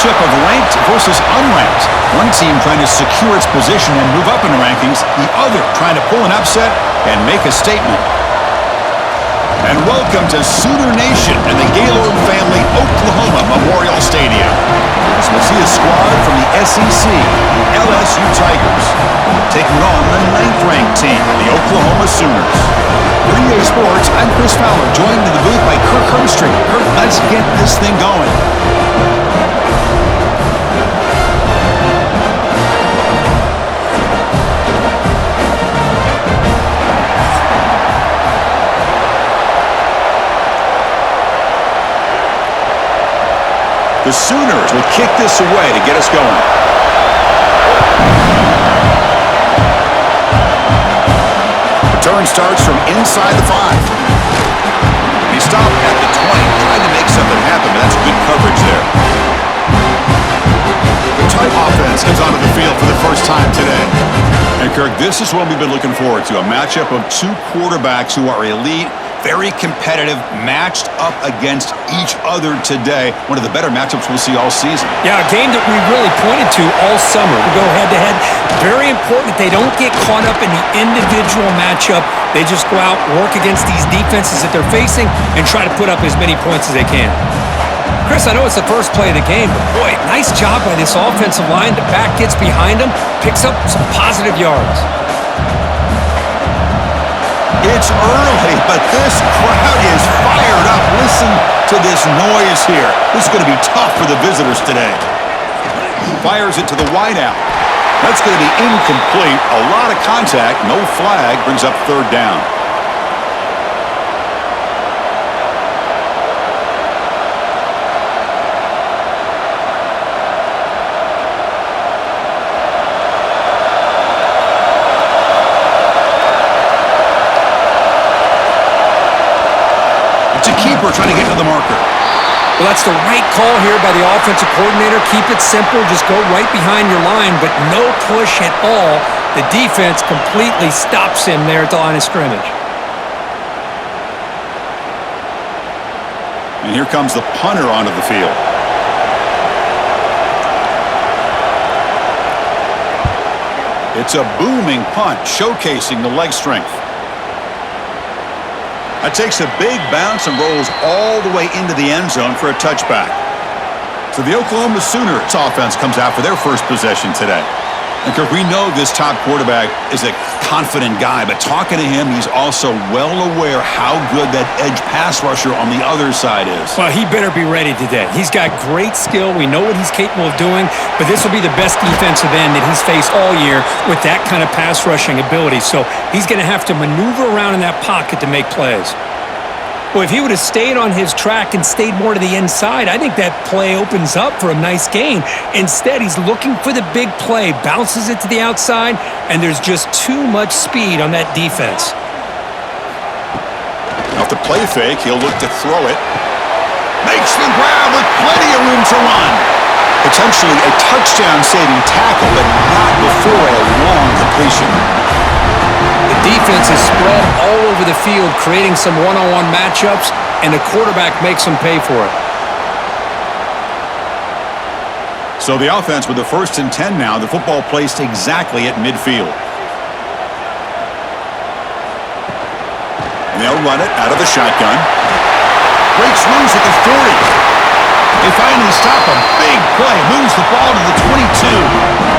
matchup of ranked versus unranked. One team trying to secure its position and move up in the rankings, the other trying to pull an upset and make a statement. And welcome to Sooner Nation and the Gaylord family Oklahoma Memorial Stadium. As we'll see a squad from the SEC, the LSU Tigers, taking on the 9th-ranked team, the Oklahoma Sooners. For EA Sports, I'm Chris Fowler, joined in the booth by Kirk Herbstreit. Kirk, let's get this thing going. The Sooners will kick this away to get us going. Return starts from inside the 5. He stopped at the 20, trying to make something happen, but that's good coverage there. The tight offense is onto the field for the first time today. And Kirk, this is what we've been looking forward to, a matchup of two quarterbacks who are elite, very competitive, matched up against each other today. One of the better matchups we'll see all season. Yeah, a game that we really pointed to all summer. We go head-to-head. Very important that they don't get caught up in the individual matchup. They just go out, work against these defenses that they're facing, and try to put up as many points as they can. Chris, I know it's the first play of the game, but boy, nice job by this offensive line. The back gets behind them, picks up some positive yards. It's early, but this crowd is fired up. Listen to this noise here. This is going to be tough for the visitors today. Fires it to the wideout. That's going to be incomplete. A lot of contact, no flag, brings up 3rd down. Keeper trying to get to the marker. Well, that's the right call here by the offensive coordinator. Keep it simple. Just go right behind your line, but no push at all. The defense completely stops him there at the line of scrimmage. And here comes the punter onto the field. It's a booming punt, showcasing the leg strength. That takes a big bounce and rolls all the way into the end zone for a touchback. So the Oklahoma Sooners offense comes out for their first possession today. And Kirk, we know this top quarterback is a confident guy, but talking to him, he's also well aware how good that edge pass rusher on the other side is. Well, he better be ready today. He's got great skill. We know what he's capable of doing, but this will be the best defensive end that he's faced all year with that kind of pass rushing ability. So he's going to have to maneuver around in that pocket to make plays. Well, if he would have stayed on his track and stayed more to the inside, I think that play opens up for a nice gain. Instead, he's looking for the big play, bounces it to the outside, and there's just too much speed on that defense. Off the play fake, he'll look to throw it. Makes the grab with plenty of room to run. Potentially a touchdown-saving tackle, but not before a long completion. The defense is spread all over the field, creating some one-on-one matchups, and the quarterback makes them pay for it. So the offense with the 1st and 10 now, the football placed exactly at midfield. And they'll run it out of the shotgun. Breaks loose at the 40. They finally stop a big play, moves the ball to the 22.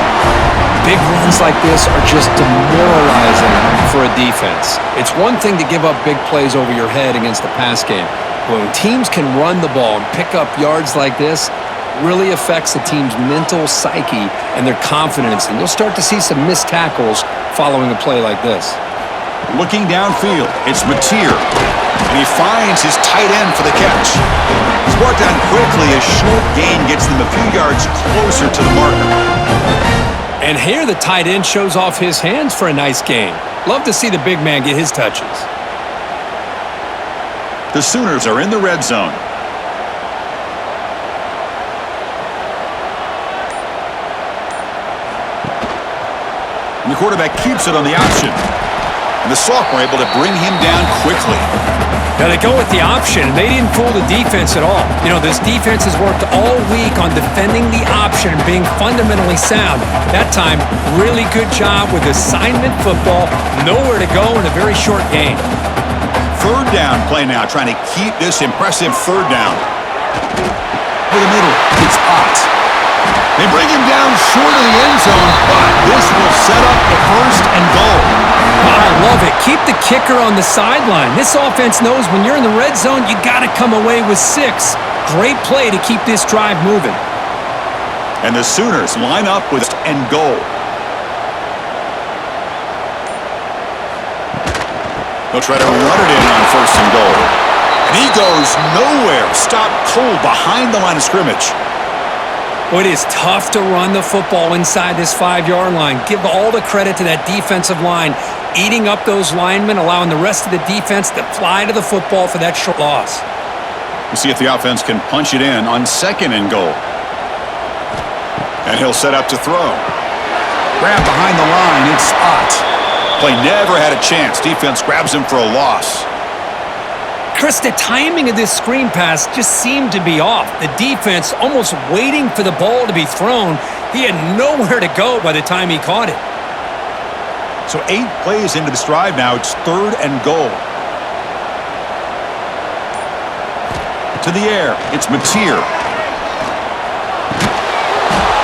Big runs like this are just demoralizing for a defense. It's one thing to give up big plays over your head against the pass game. But when teams can run the ball and pick up yards like this, it really affects the team's mental psyche and their confidence. And you'll start to see some missed tackles following a play like this. Looking downfield, it's Mateer. And he finds his tight end for the catch. It's brought down quickly. A short gain gets them a few yards closer to the marker. And here the tight end shows off his hands for a nice gain. Love to see the big man get his touches. The Sooners are in the red zone. And the quarterback keeps it on the option. And the sophomore able to bring him down quickly. Now they go with the option, and they didn't fool the defense at all. You know, this defense has worked all week on defending the option and being fundamentally sound. That time, really good job with assignment football. Nowhere to go in a very short game. Third down play now, trying to keep this impressive third down. For the middle, it's Ott. They bring him down short of the end zone, but this will set up the first and goal. I love it. Keep the kicker on the sideline. This offense knows when you're in the red zone, you got to come away with 6. Great play to keep this drive moving. And the Sooners line up with and goal. They'll try to run it in on first and goal. And he goes nowhere. Stopped cold behind the line of scrimmage. Well, it is tough to run the football inside this 5-yard line. Give all the credit to that defensive line, eating up those linemen, allowing the rest of the defense to fly to the football for that short loss. We'll see if the offense can punch it in on second and goal. And he'll set up to throw. Grab behind the line, it's Ott. Play never had a chance. Defense grabs him for a loss. Chris, the timing of this screen pass just seemed to be off. The defense almost waiting for the ball to be thrown. He had nowhere to go by the time he caught it. So 8 plays into this drive now. It's third and goal. To the air. It's Mateer.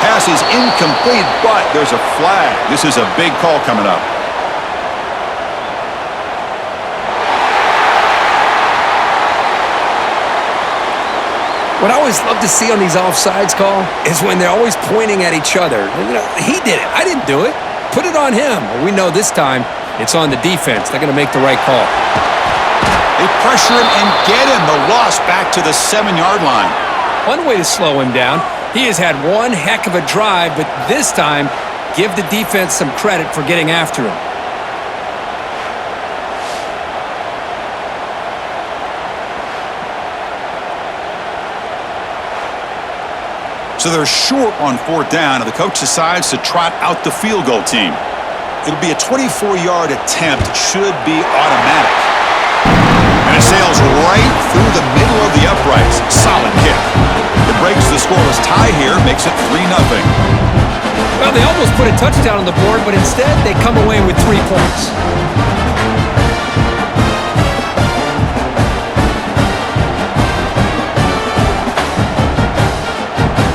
Pass is incomplete, but there's a flag. This is a big call coming up. What I always love to see on these offsides call is when they're always pointing at each other. You know, he did it. I didn't do it. Put it on him. Well, we know this time it's on the defense. They're going to make the right call. They pressure him and get him. The loss back to the 7-yard line. One way to slow him down. He has had one heck of a drive, but this time, give the defense some credit for getting after him. So they're short on 4th down, and the coach decides to trot out the field goal team. It'll be a 24-yard attempt. Should be automatic. And it sails right through the middle of the uprights. Solid kick. It breaks the scoreless tie here, makes it 3-0. Well, they almost put a touchdown on the board, but instead they come away with 3 points.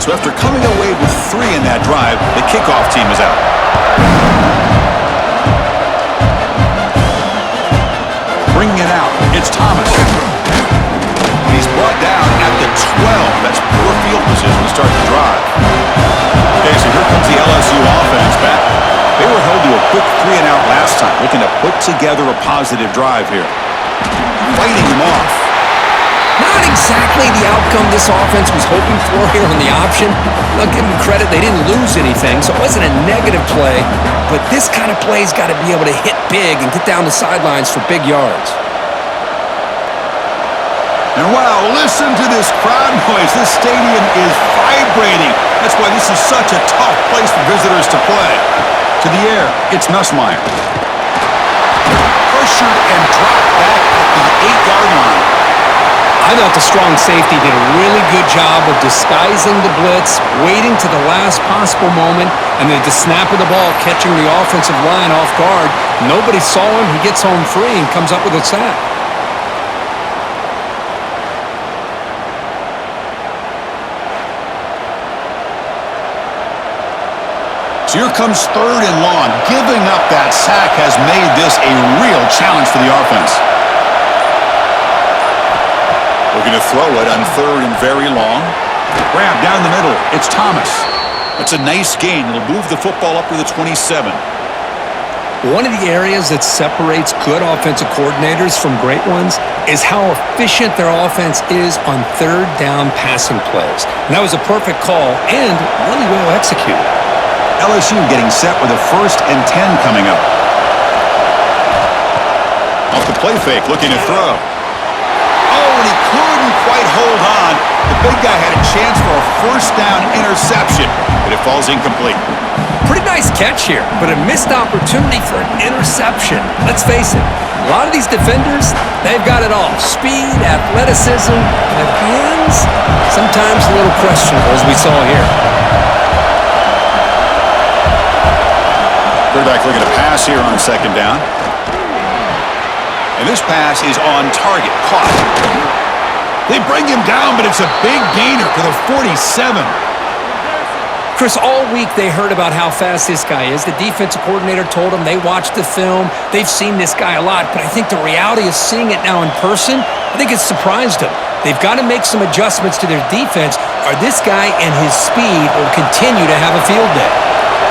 So after coming away with 3 in that drive, the kickoff team is out. Bringing it out, it's Thomas. He's brought down at the 12. That's poor field position to start the drive. Okay, so here comes the LSU offense back. They were held to a quick 3-and-out last time, looking to put together a positive drive here. Fighting him off. Not exactly the outcome this offense was hoping for here on the option. I'll give them credit, they didn't lose anything, so it wasn't a negative play. But this kind of play's got to be able to hit big and get down the sidelines for big yards. And wow, listen to this crowd noise. This stadium is vibrating. That's why this is such a tough place for visitors to play. To the air, it's Nussmeier. Pressured and dropped back at the 8-yard line. I thought the strong safety did a really good job of disguising the blitz, waiting to the last possible moment, and then at the snap of the ball, catching the offensive line off guard. Nobody saw him. He gets home free and comes up with a sack. So here comes 3rd and long. Giving up that sack has made this a real challenge for the offense. Looking to throw it on 3rd and very long. Grab down the middle. It's Thomas. That's a nice gain. It'll move the football up to the 27. One of the areas that separates good offensive coordinators from great ones is how efficient their offense is on 3rd down passing plays. And that was a perfect call and really well executed. LSU getting set with a 1st and 10 coming up. Off the play fake, looking to throw. Oh, and he couldn't quite hold on. The big guy had a chance for a 1st down interception, but it falls incomplete. Pretty nice catch here, but a missed opportunity for an interception. Let's face it, a lot of these defenders, they've got it all. Speed, athleticism, but hands, sometimes a little questionable, as we saw here. Quarterback looking to pass here on second down. And this pass is on target. Caught. They bring him down, but it's a big gainer for the 47. Chris, all week they heard about how fast this guy is. The defensive coordinator told them they watched the film. They've seen this guy a lot, but I think the reality of seeing it now in person, I think it's surprised them. They've got to make some adjustments to their defense, or this guy and his speed will continue to have a field day.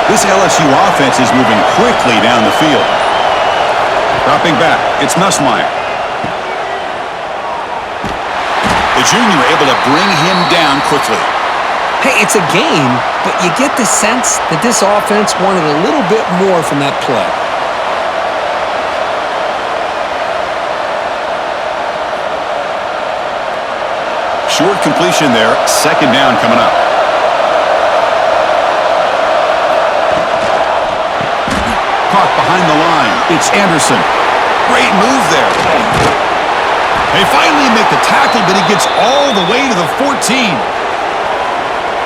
This LSU offense is moving quickly down the field. Dropping back, it's Nussmeier. The junior able to bring him down quickly. Hey, it's a game, but you get the sense that this offense wanted a little bit more from that play. Short completion there, second down coming up. Caught behind the line, it's Anderson. Great move there. They finally make the tackle, but he gets all the way to the 14.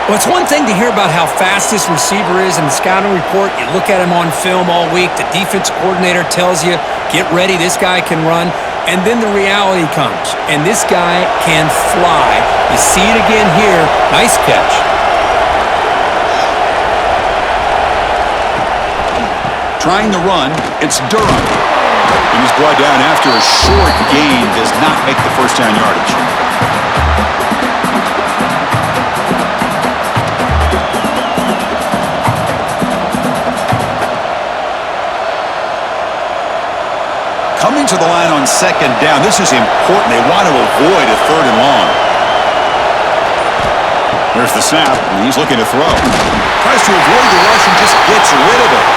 Well, it's one thing to hear about how fast this receiver is in the scouting report. You look at him on film all week. The defensive coordinator tells you, get ready, this guy can run. And then the reality comes, and this guy can fly. You see it again here. Nice catch. Trying to run, it's Durham. And he's brought down after a short gain, does not make the first down yardage. Coming to the line on second down. This is important. They want to avoid a third and long. There's the snap, and he's looking to throw. Tries to avoid the rush and just gets rid of it.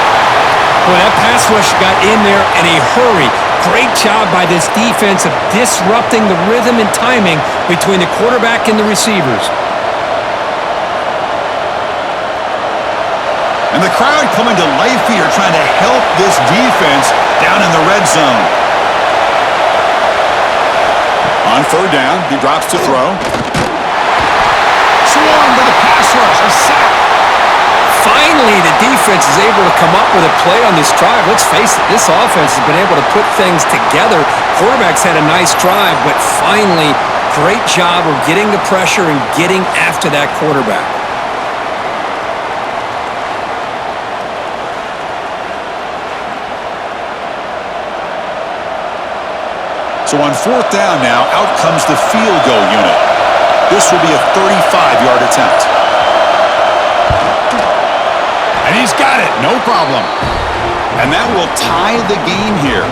Boy, that pass rush got in there in a hurry. Great job by this defense of disrupting the rhythm and timing between the quarterback and the receivers. And the crowd coming to life here, trying to help this defense down in the red zone. On third down, he drops to throw. Swarmed by the pass rush, a sack. Finally, the defense is able to come up with a play on this drive. Let's face it, this offense has been able to put things together. Quarterback's had a nice drive, but finally, great job of getting the pressure and getting after that quarterback. So on fourth down now, out comes the field goal unit. This will be a 35-yard attempt. And he's got it, no problem. And that will tie the game here.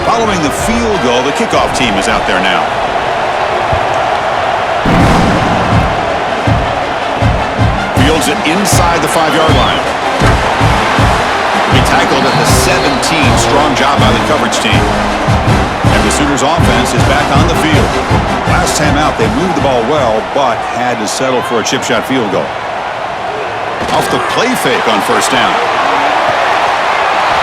Following the field goal, the kickoff team is out there now. Fields it inside the 5-yard line. He tackled at the 17. Strong job by the coverage team. And the Sooners offense is back on the field. Last time out, they moved the ball well, but had to settle for a chip shot field goal. Off the play fake on first down.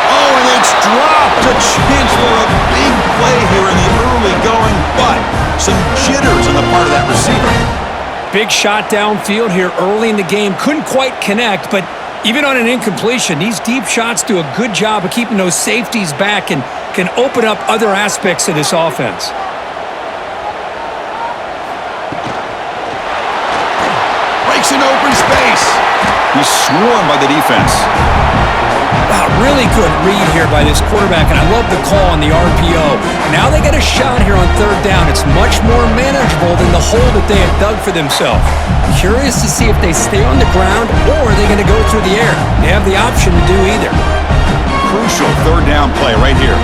Oh, and it's dropped. A chance for a big play here in the early going, but some jitters on the part of that receiver. Big shot downfield here early in the game. Couldn't quite connect, but even on an incompletion, these deep shots do a good job of keeping those safeties back and can open up other aspects of this offense. Breaks an open space. He's swarmed by the defense. Wow, really good read here by this quarterback, and I love the call on the RPO. Now they get a shot here on third down. It's much more manageable than the hole that they have dug for themselves. Curious to see if they stay on the ground or are they going to go through the air. They have the option to do either. Crucial third down play right here.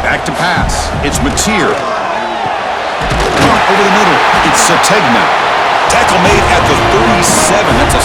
Back to pass. It's Mateer. Over the middle. It's Sategna. Tackle made at the 37. That's a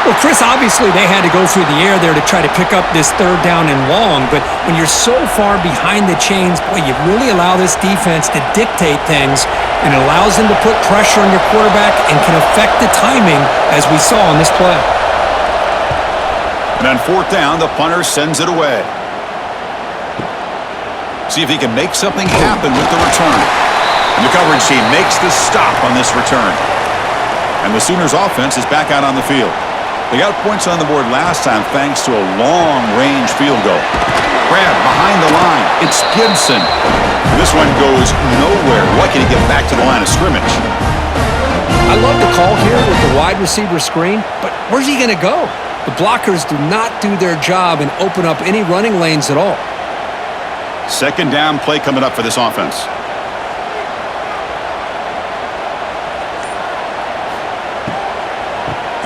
Well, Chris, obviously they had to go through the air there to try to pick up this third down and long, but when you're so far behind the chains, boy, you really allow this defense to dictate things, and it allows them to put pressure on your quarterback and can affect the timing, as we saw on this play. And on fourth down, the punter sends it away. See if he can make something happen with the return. And the coverage team makes the stop on this return. And the Sooners offense is back out on the field. They got points on the board last time thanks to a long-range field goal. Grab behind the line. It's Gibson. This one goes nowhere. Lucky to get back to the line of scrimmage. I love the call here with the wide receiver screen, but where's he going to go? The blockers do not do their job and open up any running lanes at all. Second down play coming up for this offense.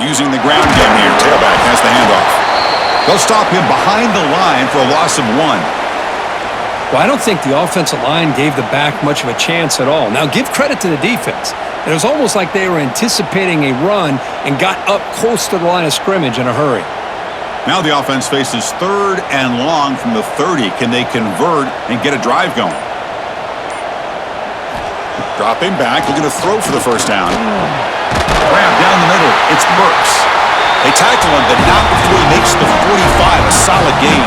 Using the ground game here. Tailback has the handoff. They'll stop him behind the line for a loss of 1. Well, I don't think the offensive line gave the back much of a chance at all. Now, give credit to the defense. It was almost like they were anticipating a run and got up close to the line of scrimmage in a hurry. Now the offense faces third and long from the 30. Can they convert and get a drive going? Dropping back, looking to throw for the first down. Grab down the middle. It's Burks. They tackle him, but not before he makes the 45. A solid gain.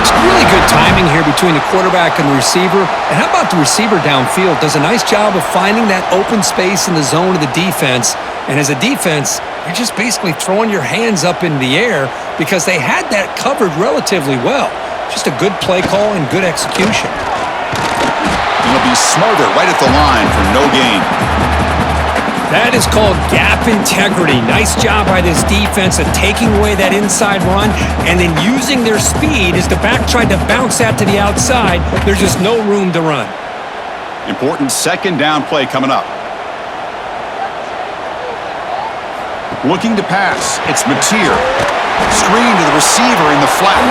It's really good timing here between the quarterback and the receiver. And how about the receiver downfield? Does a nice job of finding that open space in the zone of the defense. And as a defense, you're just basically throwing your hands up in the air because they had that covered relatively well. Just a good play call and good execution. He'll be smothered right at the line for no gain. That is called gap integrity. Nice job by this defense of taking away that inside run and then using their speed as the back tried to bounce that to the outside. There's just no room to run. Important second down play coming up. Looking to pass. It's Mateer. Screen to the receiver in the flat.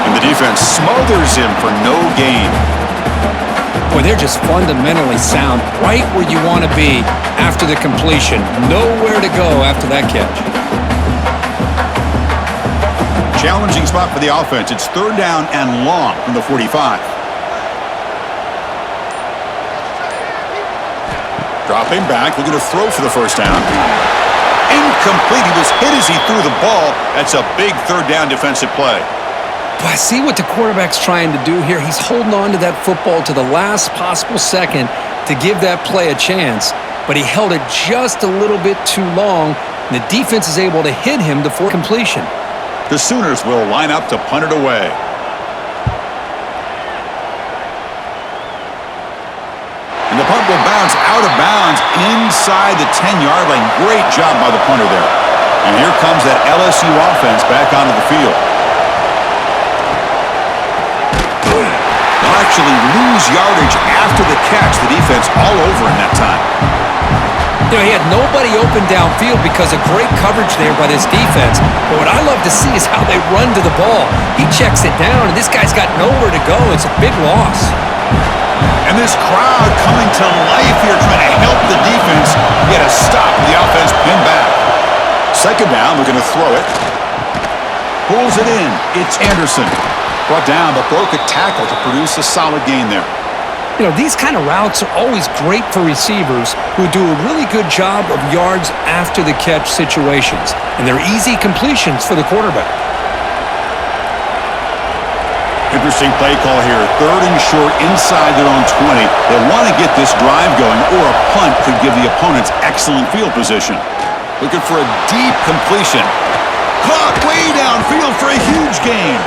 And the defense smothers him for no gain. Boy, they're just fundamentally sound right where you want to be after the completion. Nowhere to go after that catch. Challenging spot for the offense. It's third down and long from the 45. Dropping back, looking to throw for the first down. Incomplete. He was hit as he threw the ball. That's a big third down defensive play. But I see what the quarterback's trying to do here. He's holding on to that football to the last possible second to give that play a chance. But he held it just a little bit too long, and the defense is able to hit him before completion. The Sooners will line up to punt it away. And the punt will bounce out of bounds inside the 10-yard line. Great job by the punter there. And here comes that LSU offense back onto the field. They'll actually lose yardage after the catch. The defense all over him that time. You know, he had nobody open downfield because of great coverage there by this defense. But what I love to see is how they run to the ball. He checks it down, and this guy's got nowhere to go. It's a big loss. And this crowd coming to life here, trying to help the defense get a stop. The offense pinned back. Second down, they're going to throw it. Pulls it in. It's Anderson. Brought down, but broke a tackle to produce a solid gain there. You know, these kind of routes are always great for receivers who do a really good job of yards after the catch situations. And they're easy completions for the quarterback. Interesting play call here. Third and short inside their own 20. They want to get this drive going, or a punt could give the opponents excellent field position. Looking for a deep completion. Caught way downfield for a huge gain.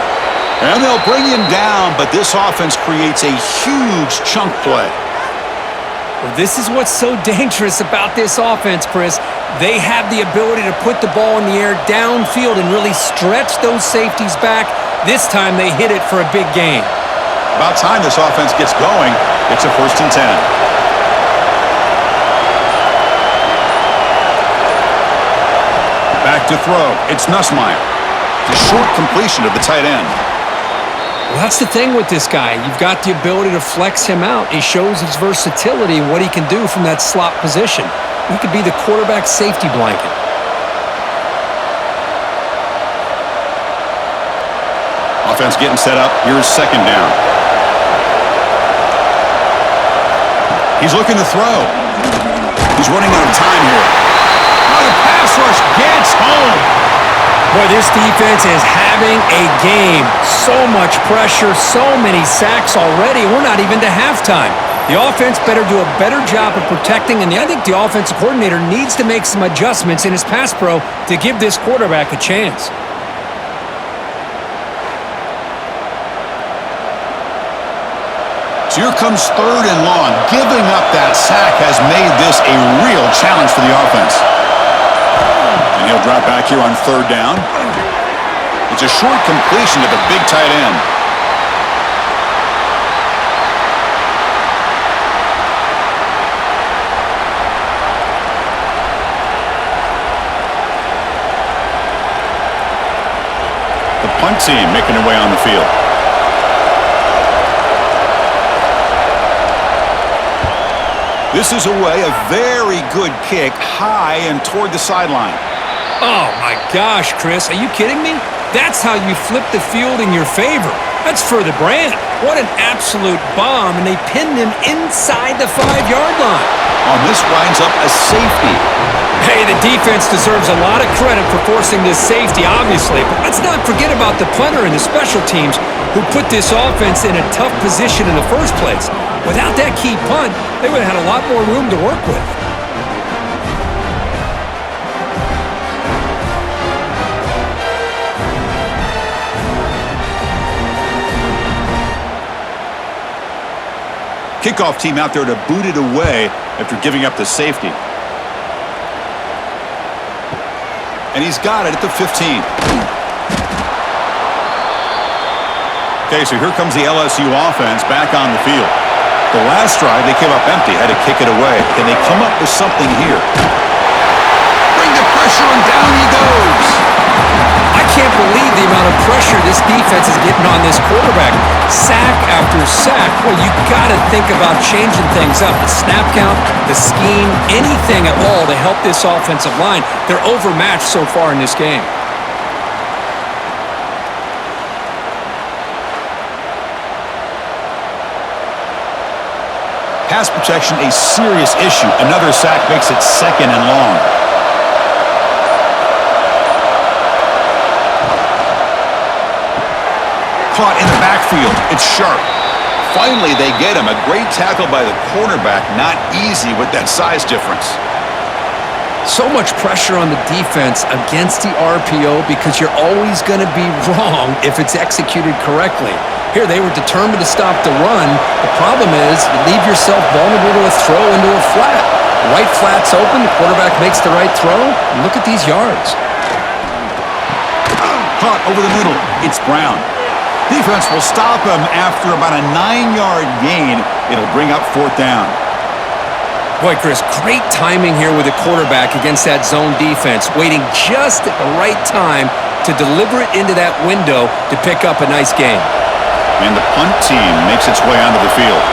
And they'll bring him down, but this offense creates a huge chunk play. Well, this is what's so dangerous about this offense, Chris. They have the ability to put the ball in the air downfield and really stretch those safeties back. This time they hit it for a big gain. About time this offense gets going. It's a 1st and 10. Back to throw. It's Nussmeier. The short completion of the tight end. Well, that's the thing with this guy. You've got the ability to flex him out. He shows his versatility and what he can do from that slot position. He could be the quarterback safety blanket. offense getting set up. Here's second down. He's looking to throw. He's running out of time here. Oh, the pass rush gets home. Boy, this defense is having a game. So much pressure, so many sacks already. We're not even to halftime. The offense better do a better job of protecting, and I think the offensive coordinator needs to make some adjustments in his pass pro to give this quarterback a chance. So here comes third and long. Giving up that sack has made this a real challenge for the offense. And he'll drop back here on third down. It's a short completion to the big tight end. The punt team making their way on the field. This is away, a very good kick, high and toward the sideline. Oh, my gosh, Chris. Are you kidding me? That's how you flip the field in your favor. That's for the brand. What an absolute bomb, and they pinned him inside the 5-yard line. Oh, this winds up a safety. Hey, the defense deserves a lot of credit for forcing this safety, obviously. But let's not forget about the punter and the special teams who put this offense in a tough position in the first place. Without that key punt, they would have had a lot more room to work with. Kickoff team out there to boot it away after giving up the safety. And he's got it at the 15. Okay, so here comes the LSU offense back on the field. The last drive, they came up empty, had to kick it away. Can they come up with something here? Bring the pressure, and down he goes. I can't believe the amount of pressure this defense is getting on this quarterback. Sack after sack. Well, you got to think about changing things up. The snap count, the scheme, anything at all to help this offensive line. They're overmatched so far in this game. Pass protection, a serious issue. Another sack makes it second and long. Caught in the backfield. It's sharp. Finally, they get him. A great tackle by the cornerback. Not easy with that size difference. So much pressure on the defense against the RPO because you're always going to be wrong if it's executed correctly. Here, they were determined to stop the run. The problem is you leave yourself vulnerable to a throw into a flat. The right flat's open, the quarterback makes the right throw, and look at these yards. Caught over the middle. It's Brown. Defense will stop him after about a 9-yard gain. It'll bring up fourth down. Boy, Chris, great timing here with the quarterback against that zone defense, waiting just at the right time to deliver it into that window to pick up a nice gain. And the punt team makes its way onto the field.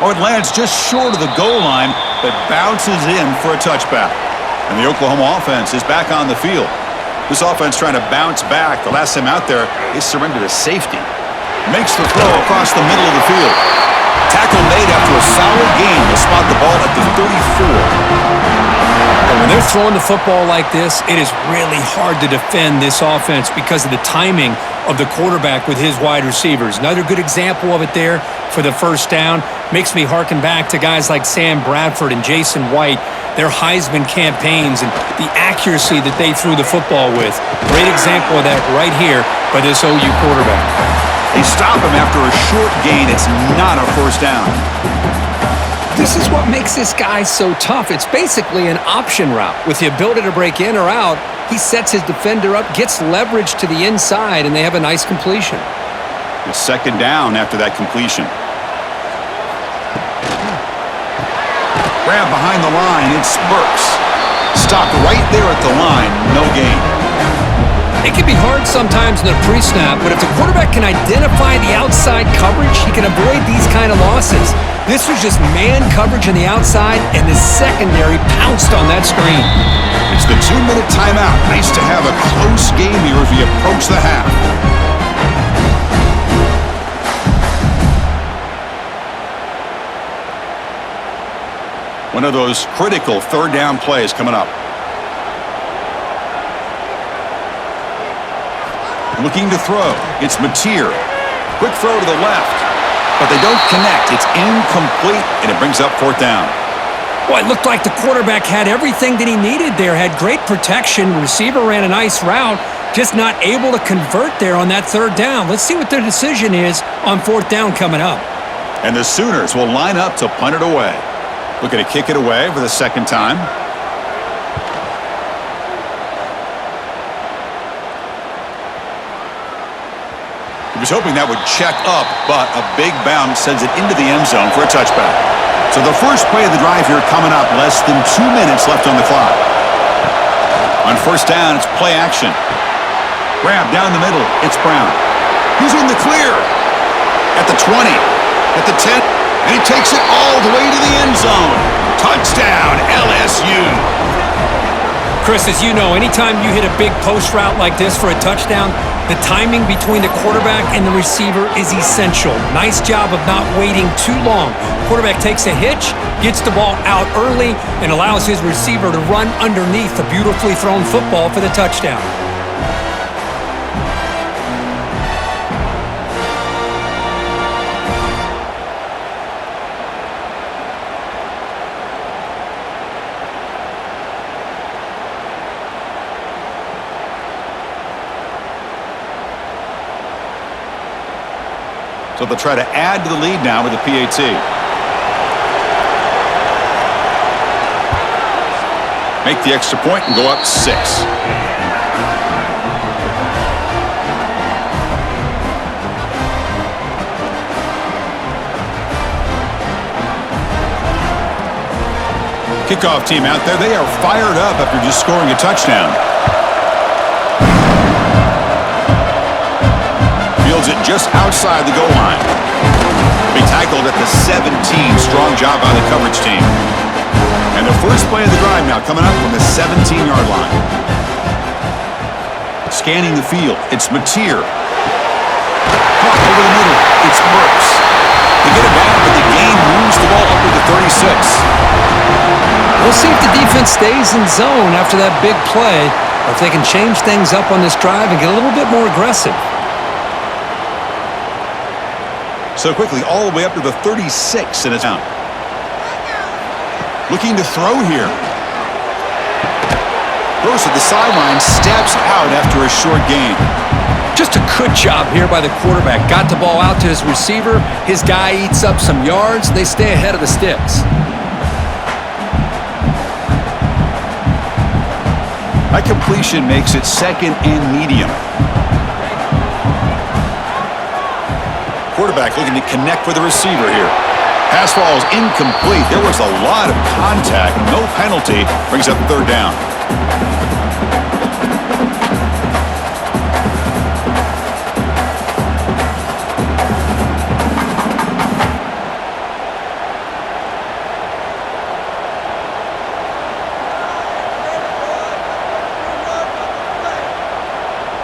Oh, it lands just short of the goal line, but bounces in for a touchback. And the Oklahoma offense is back on the field. This offense trying to bounce back. The last time out there, they surrendered a safety. Makes the throw across the middle of the field. Tackle made after a solid gain. They'll spot the ball at the 34. And when they're throwing the football like this, it is really hard to defend this offense because of the timing of the quarterback with his wide receivers. Another good example of it there for the first down. Makes me harken back to guys like Sam Bradford and Jason White, their Heisman campaigns and the accuracy that they threw the football with. Great example of that right here by this OU quarterback. They stop him after a short gain. It's not a first down. This is what makes this guy so tough. It's basically an option route. With the ability to break in or out, he sets his defender up, gets leverage to the inside, and they have a nice completion. It's second down after that completion. Grab behind the line. It's Burks. Stopped right there at the line. No gain. It can be hard sometimes in the pre-snap, but if the quarterback can identify the outside coverage, he can avoid these kind of losses. This was just man coverage on the outside, and the secondary pounced on that screen. It's the 2-minute timeout. Nice to have a close game here as we approach the half. One of those critical third down plays coming up. Looking to throw. It's Mateer. Quick throw to the left. But they don't connect. It's incomplete, and it brings up fourth down. Well, it looked like the quarterback had everything that he needed there. Had great protection. Receiver ran a nice route. Just not able to convert there on that third down. Let's see what their decision is on fourth down coming up. And the Sooners will line up to punt it away. Looking to kick it away for the second time. He was hoping that would check up, but a big bounce sends it into the end zone for a touchback. So the first play of the drive here coming up, less than 2 minutes left on the clock. On first down, it's play action. Grab down the middle, it's Brown. He's in the clear. At the 20, at the 10, and he takes it all the way to the end zone. Touchdown, LSU. Chris, as you know, anytime you hit a big post route like this for a touchdown, the timing between the quarterback and the receiver is essential. Nice job of not waiting too long. Quarterback takes a hitch, gets the ball out early, and allows his receiver to run underneath the beautifully thrown football for the touchdown. So they'll try to add to the lead now with a PAT. Make the extra point and go up 6. Kickoff team out there. They are fired up after just scoring a touchdown. It just outside the goal line. Be tackled at the 17. Strong job by the coverage team. And the first play of the drive now coming up from the 17-yard line. Scanning the field, it's Mateer. Caught over the middle, it's Brooks. They get it back, but the game moves the ball up to the 36. We'll see if the defense stays in zone after that big play, or if they can change things up on this drive and get a little bit more aggressive. So quickly, all the way up to the 36 in his down. Looking to throw here. Throws to the sideline, steps out after a short gain. Just a good job here by the quarterback. Got the ball out to his receiver. His guy eats up some yards. They stay ahead of the sticks. That completion makes it second and medium. Quarterback looking to connect with the receiver here. Pass ball is incomplete. There was a lot of contact. No penalty. Brings up third down.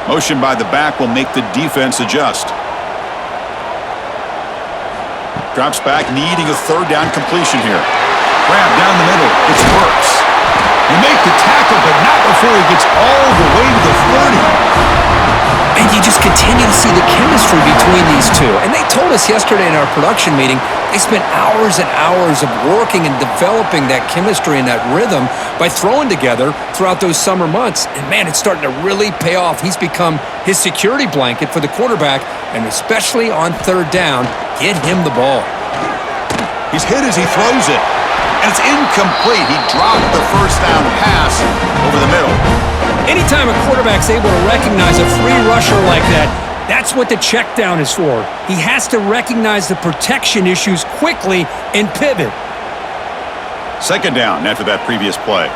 Motion by the back will make the defense adjust. Drops back, needing a third down completion here. Grab down the middle. It's Brooks. He make the tackle, but not before he gets all the way to the 30. And you just continue to see the chemistry between these two. And they told us yesterday in our production meeting, they spent hours and hours of working and developing that chemistry and that rhythm by throwing together throughout those summer months. And, man, it's starting to really pay off. He's become his security blanket for the quarterback, and especially on third down, get him the ball. He's hit as he throws it, and it's incomplete. He dropped the first down pass over the middle. Anytime a quarterback's able to recognize a free rusher like that, that's what the check down is for. He has to recognize the protection issues quickly and pivot. Second down after that previous play.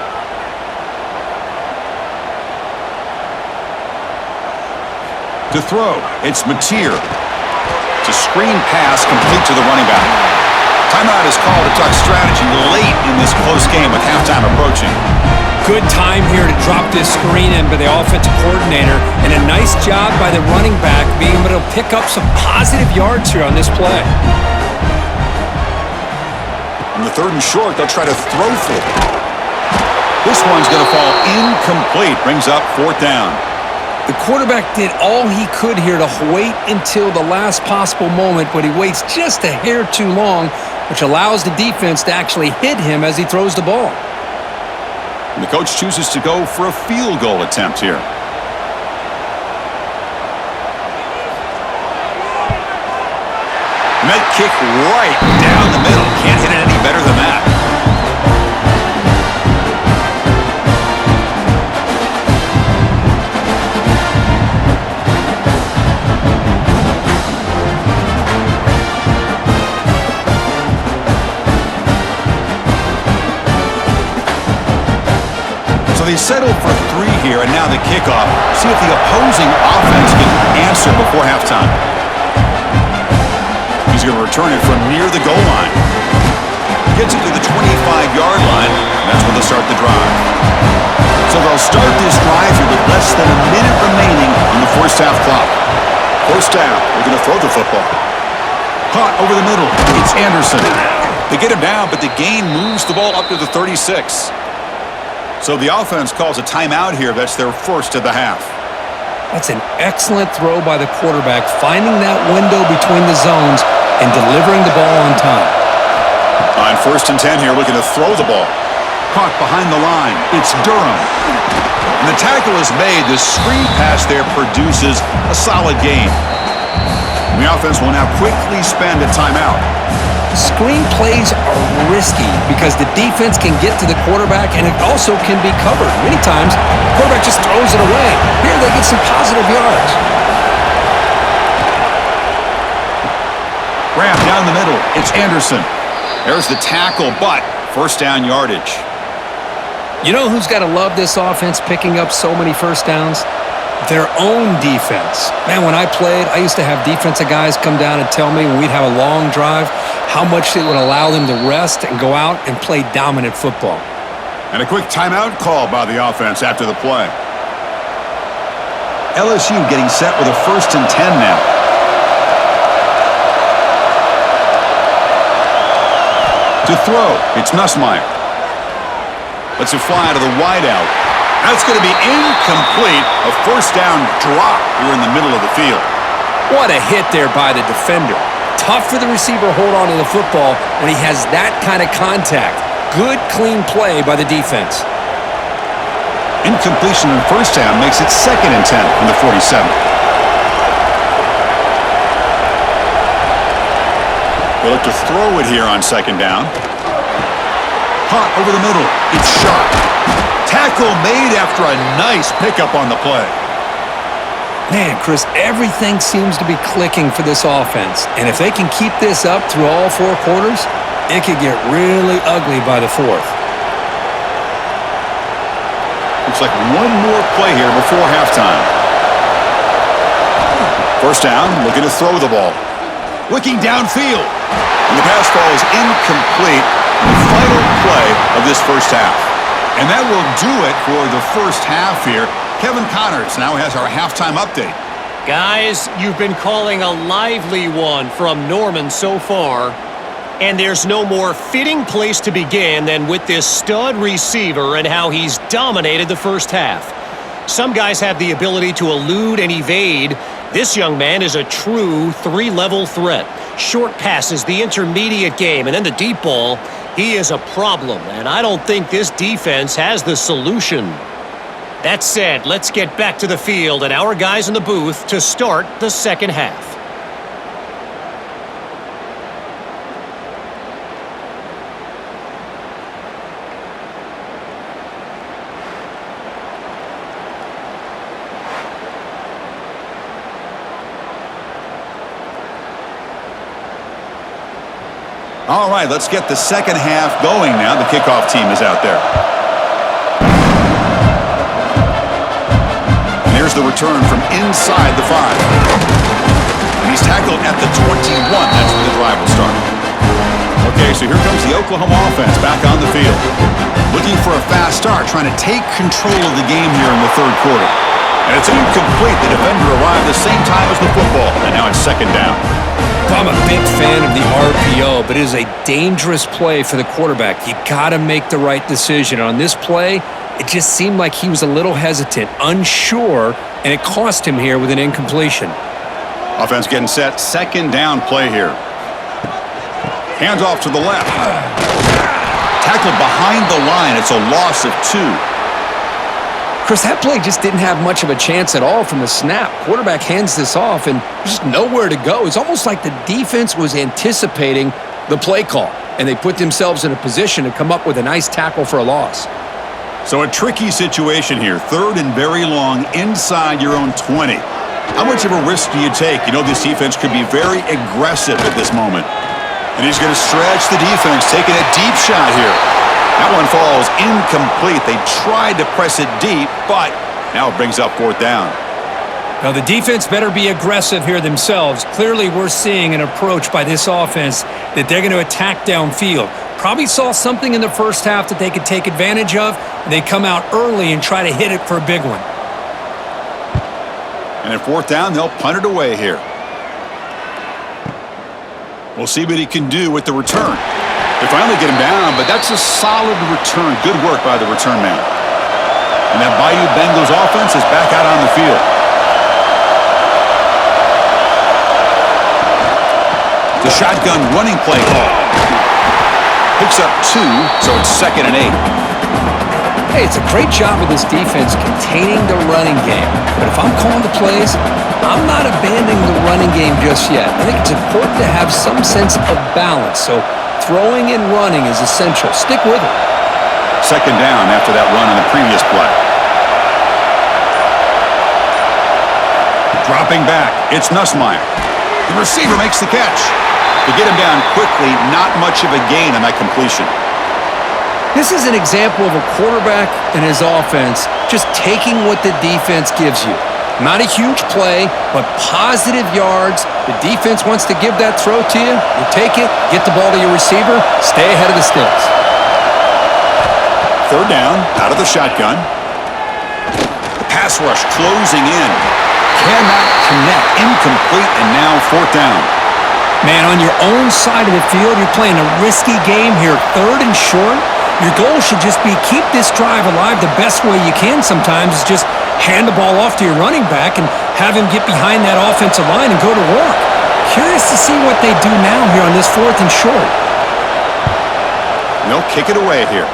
To throw, it's Mateer. It's a screen pass complete to the running back. Timeout is called to talk strategy late in this close game with halftime approaching. Good time here to drop this screen in by the offensive coordinator, and a nice job by the running back being able to pick up some positive yards here on this play. On the 3rd and short, they'll try to throw for it. This one's going to fall incomplete. Brings up 4th down. The quarterback did all he could here to wait until the last possible moment, but he waits just a hair too long, which allows the defense to actually hit him as he throws the ball. And the coach chooses to go for a field goal attempt here. And that kick right down the middle. Can't hit it any better than that. So they settle for 3 here, and now the kickoff. See if the opposing offense can answer before halftime. He's going to return it from near the goal line. Gets it to the 25-yard line, and that's where they'll start the drive. So they'll start this drive here with less than a minute remaining on the first half clock. First down, they're going to throw the football. Caught over the middle. It's Anderson. They get him down, but the gain moves the ball up to the 36. So the offense calls a timeout here. That's their first of the half. That's an excellent throw by the quarterback, finding that window between the zones and delivering the ball on time. On 1st and 10 here, looking to throw the ball. Caught behind the line. It's Durham. And the tackle is made. The screen pass there produces a solid gain. And the offense will now quickly spend a timeout. Screen plays are risky because the defense can get to the quarterback, and it also can be covered. Many times, the quarterback just throws it away. Here they get some positive yards. Grab down the middle. It's Anderson. There's the tackle, but first down yardage. You know who's got to love this offense picking up so many first downs? Their own defense. Man, when I played, I used to have defensive guys come down and tell me when we'd have a long drive how much it would allow them to rest and go out and play dominant football. And a quick timeout call by the offense after the play. LSU getting set with a 1st and 10 now. To throw, it's Nussmeier. Lets it fly to the wideout. That's going to be incomplete. A first down drop here in the middle of the field. What a hit there by the defender. Tough for the receiver to hold on to the football when he has that kind of contact. Good, clean play by the defense. Incompletion on first down makes it 2nd and 10 from the 47. They look to throw it here on 2nd down. Caught over the middle. It's Sharp. Tackle made after a nice pickup on the play. Man, Chris, everything seems to be clicking for this offense. And if they can keep this up through all 4 quarters, it could get really ugly by the 4th. Looks like one more play here before halftime. First down, looking to throw the ball. Looking downfield. And the pass ball is incomplete. The final play of this first half. And that will do it for the first half here. Kevin Connors now has our halftime update. Guys, you've been calling a lively one from Norman so far. And there's no more fitting place to begin than with this stud receiver and how he's dominated the first half. Some guys have the ability to elude and evade. This young man is a true 3-level threat. Short passes, the intermediate game, and then the deep ball. He is a problem, and I don't think this defense has the solution. That said, let's get back to the field and our guys in the booth to start the second half. All right, let's get the second half going now. The kickoff team is out there. And here's Here's the return from inside the 5. And he's tackled at the 21. That's where the drive will start. Okay, so here comes the Oklahoma offense back on the field. Looking for a fast start, trying to take control of the game here in the third quarter. And it's incomplete. The defender arrived the same time as the football, and now it's second down. I'm a big fan of the RPO, but it is a dangerous play for the quarterback. You got to make the right decision. On this play, it just seemed like he was a little hesitant, unsure, and it cost him here with an incompletion. Offense getting set. Second down play here. Hands off to the left. Tackled behind the line. It's a loss of 2. Chris, that play just didn't have much of a chance at all from the snap. Quarterback hands this off, and there's just nowhere to go. It's almost like the defense was anticipating the play call, and they put themselves in a position to come up with a nice tackle for a loss. So a tricky situation here. Third and very long inside your own 20. How much of a risk do you take? You know this defense could be very aggressive at this moment. And he's going to stretch the defense, taking a deep shot here. That one falls incomplete. They tried to press it deep, but now it brings up fourth down. Now, the defense better be aggressive here themselves. Clearly, we're seeing an approach by this offense that they're going to attack downfield. Probably saw something in the first half that they could take advantage of. They come out early and try to hit it for a big one. And at fourth down, they'll punt it away here. We'll see what he can do with the return. They finally get him down, but that's a solid return. Good work by the return man. And that Bayou Bengals offense is back out on the field. The shotgun running play call. Picks up 2, so it's second and 8. Hey, it's a great job of this defense containing the running game. But if I'm calling the plays, I'm not abandoning the running game just yet. I think it's important to have some sense of balance. So throwing and running is essential. Stick with it. Second down after that run on the previous play. Dropping back, it's Nussmeier. The receiver makes the catch. To get him down quickly, not much of a gain on that completion. This is an example of a quarterback and his offense just taking what the defense gives you. Not a huge play, but positive yards. The defense wants to give that throw to you. You take it, get the ball to your receiver, stay ahead of the sticks. Third down, out of the shotgun. The pass rush closing in. Cannot connect. Incomplete, and now fourth down. Man, on your own side of the field, you're playing a risky game here. Third and short. Your goal should just be keep this drive alive the best way you can sometimes is just hand the ball off to your running back and have him get behind that offensive line and go to work. Curious to see what they do now here on this fourth and short. They'll kick it away here.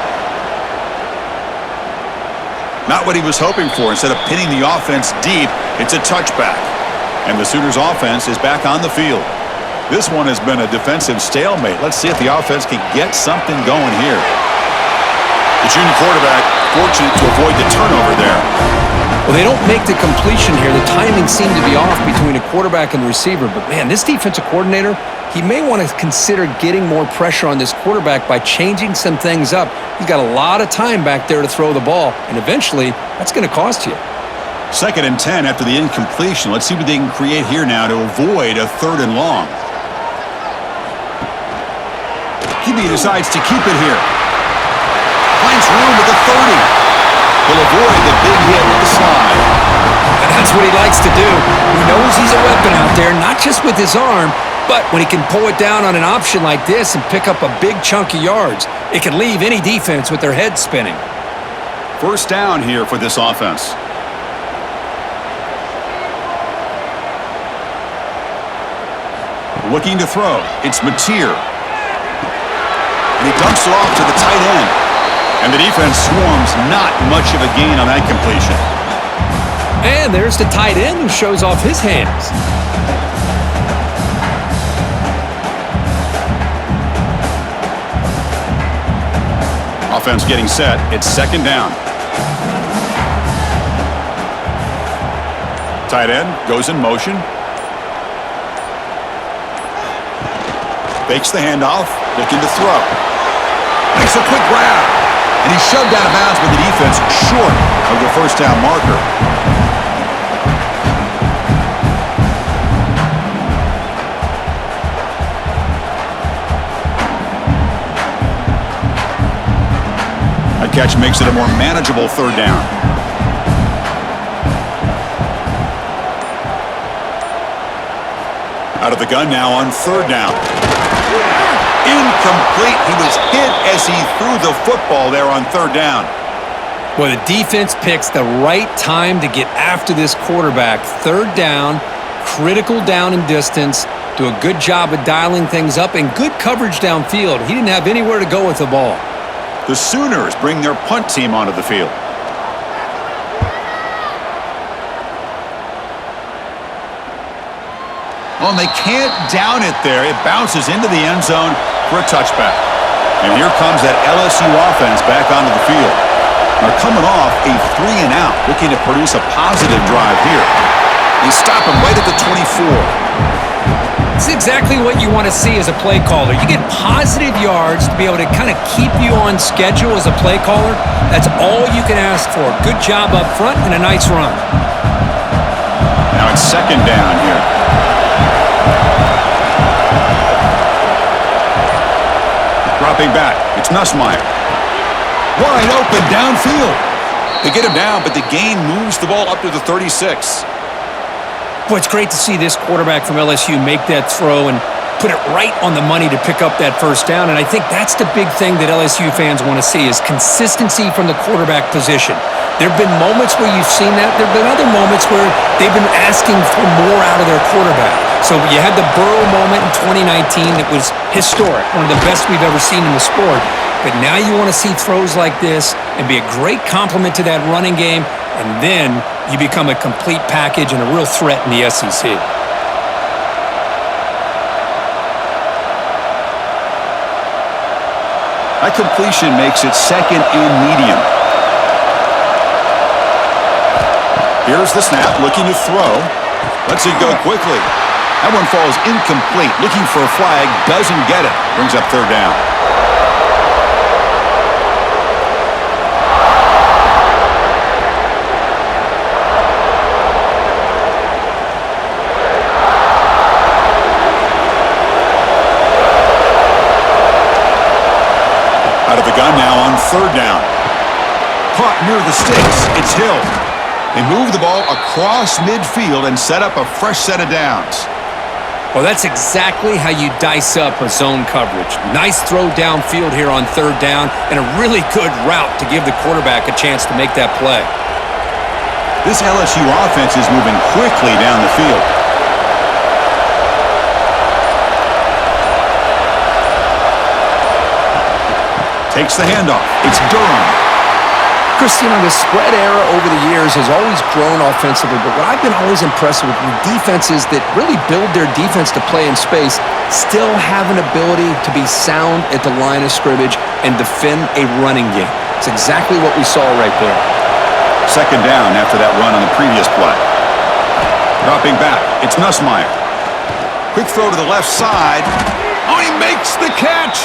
Not what he was hoping for. Instead of pinning the offense deep, it's a touchback. And the Sooners offense is back on the field. This one has been a defensive stalemate. Let's see if the offense can get something going here. The junior quarterback fortunate to avoid the turnover there. Well, they don't make the completion here. The timing seemed to be off between a quarterback and the receiver. But, man, this defensive coordinator, he may want to consider getting more pressure on this quarterback by changing some things up. He's got a lot of time back there to throw the ball, and eventually that's going to cost you. Second and 10 after the incompletion. Let's see what they can create here now to avoid a third and long. QB decides to keep it here. Finds room with the 30. He'll avoid the big hit with the slide. And that's what he likes to do. He knows he's a weapon out there, not just with his arm, but when he can pull it down on an option like this and pick up a big chunk of yards, it can leave any defense with their head spinning. First down here for this offense. Looking to throw. It's Mateer. And he dumps it off to the tight end. And the defense swarms, not much of a gain on that completion. And there's the tight end who shows off his hands. Offense getting set. It's second down. Tight end goes in motion. Fakes the handoff, looking to throw. Makes a quick grab. And he's shoved out of bounds with the defense short of the first down marker. catch makes it a more manageable third down. Out of the gun now on third down. Incomplete. He was hit as he threw the football there on third down. Well, the defense picks the right time to get after this quarterback. Third down, critical down and distance. Do a good job of dialing things up and good coverage downfield. He didn't have anywhere to go with the ball. The Sooners bring their punt team onto the field. Oh, and they can't down it there. It bounces into the end zone for a touchback. And here comes that LSU offense back onto the field. They're coming off a 3-and-out, looking to produce a positive drive here. They stop him right at the 24. It's exactly what you want to see as a play caller. You get positive yards to be able to kind of keep you on schedule as a play caller. That's all you can ask for. Good job up front and a nice run. Now it's second down here. Dropping back. It's Nussmeier. Wide open downfield. They get him down, but the gain moves the ball up to the 36. Boy, it's great to see this quarterback from LSU make that throw and put it right on the money to pick up that first down. And I think that's the big thing that LSU fans want to see is consistency from the quarterback position. There have been moments where you've seen that. There have been other moments where they've been asking for more out of their quarterback. So you had the Burrow moment in 2019 that was historic, one of the best we've ever seen in the sport. But now you want to see throws like this and be a great complement to that running game, and then you become a complete package and a real threat in the SEC. That completion makes it second and medium. Here's the snap, looking to throw. Lets it go quickly. That one falls incomplete. Looking for a flag, doesn't get it. Brings up third down. Out of the gun now on third down. Caught near the sticks. It's Hill. They move the ball across midfield and set up a fresh set of downs. Well, that's exactly how you dice up a zone coverage. Nice throw downfield here on third down and a really good route to give the quarterback a chance to make that play. This LSU offense is moving quickly down the field. Takes the handoff. It's Durham. Christian, the spread era over the years has always grown offensively, but what I've been always impressed with defenses that really build their defense to play in space still have an ability to be sound at the line of scrimmage and defend a running game. It's exactly what we saw right there. Second down after that run on the previous play. Dropping back. It's Nussmeier. Quick throw to the left side. Oh, he makes the catch.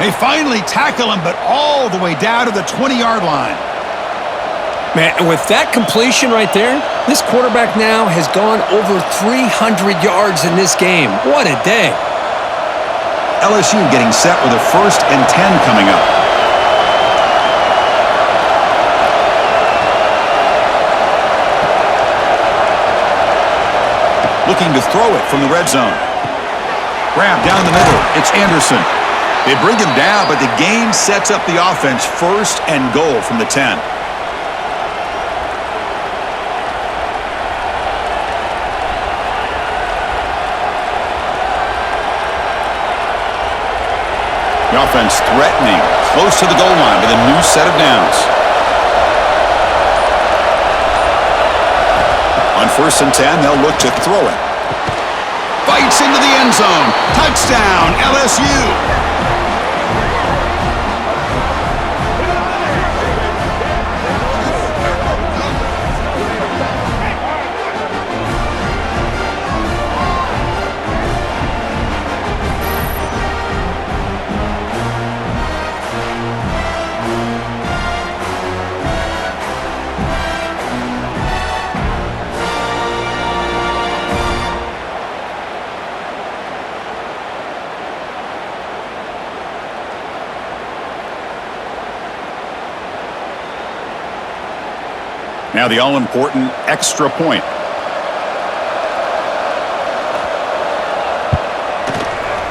They finally tackle him, but all the way down to the 20-yard line. Man, with that completion right there, this quarterback now has gone over 300 yards in this game. What a day. LSU getting set with a 1st and 10 coming up. Looking to throw it from the red zone. Grab down the middle. It's Anderson. They bring him down, but the gain sets up the offense 1st and goal from the 10. The offense threatening, close to the goal line with a new set of downs. On 1st and 10, they'll look to throw it. Bites into the end zone. Touchdown, LSU. Now the all-important extra point.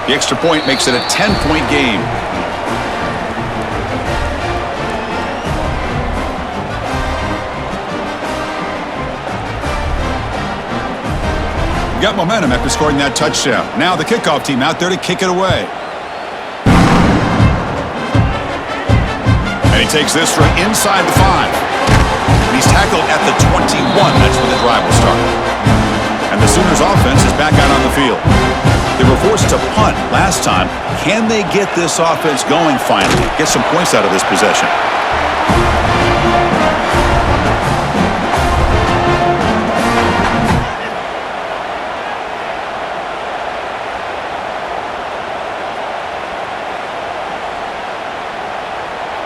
The extra point makes it a 10-point game. Got momentum after scoring that touchdown. Now the kickoff team out there to kick it away. And he takes this from inside the 5. He's tackled at the 21. That's where the drive will start. And the Sooners offense is back out on the field. They were forced to punt last time. Can they get this offense going finally? Get some points out of this possession.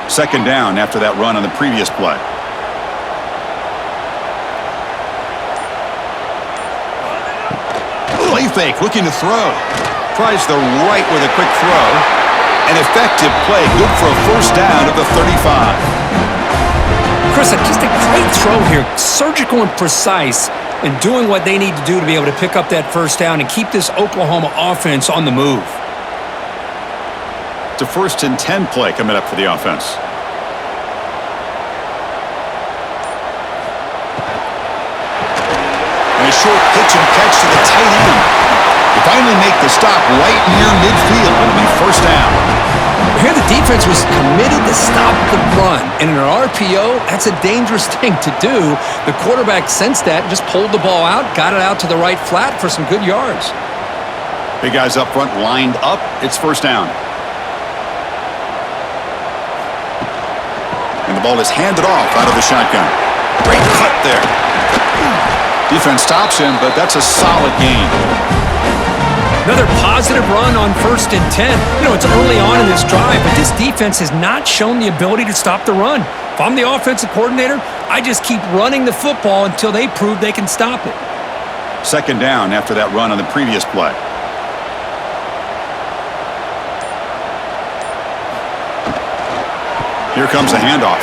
Second down after that run on the previous play. Play fake, looking to throw. Tries the right with a quick throw. An effective play, good for a first down at the 35. Chris, just a great throw here. Surgical and precise and doing what they need to do to be able to pick up that first down and keep this Oklahoma offense on the move. It's a 1st and 10 play coming up for the offense. And a short pitch and catch to the tight end. They finally make the stop right near midfield. It'll be first down. Here the defense was committed to stop the run. And in an RPO, that's a dangerous thing to do. The quarterback sensed that and just pulled the ball out, got it out to the right flat for some good yards. Big guys up front lined up. It's first down. And the ball is handed off out of the shotgun. Great cut there. Defense stops him, but that's a solid gain. Another positive run on 1st and 10. You know, it's early on in this drive, but this defense has not shown the ability to stop the run. If I'm the offensive coordinator, I just keep running the football until they prove they can stop it. Second down after that run on the previous play. Here comes the handoff.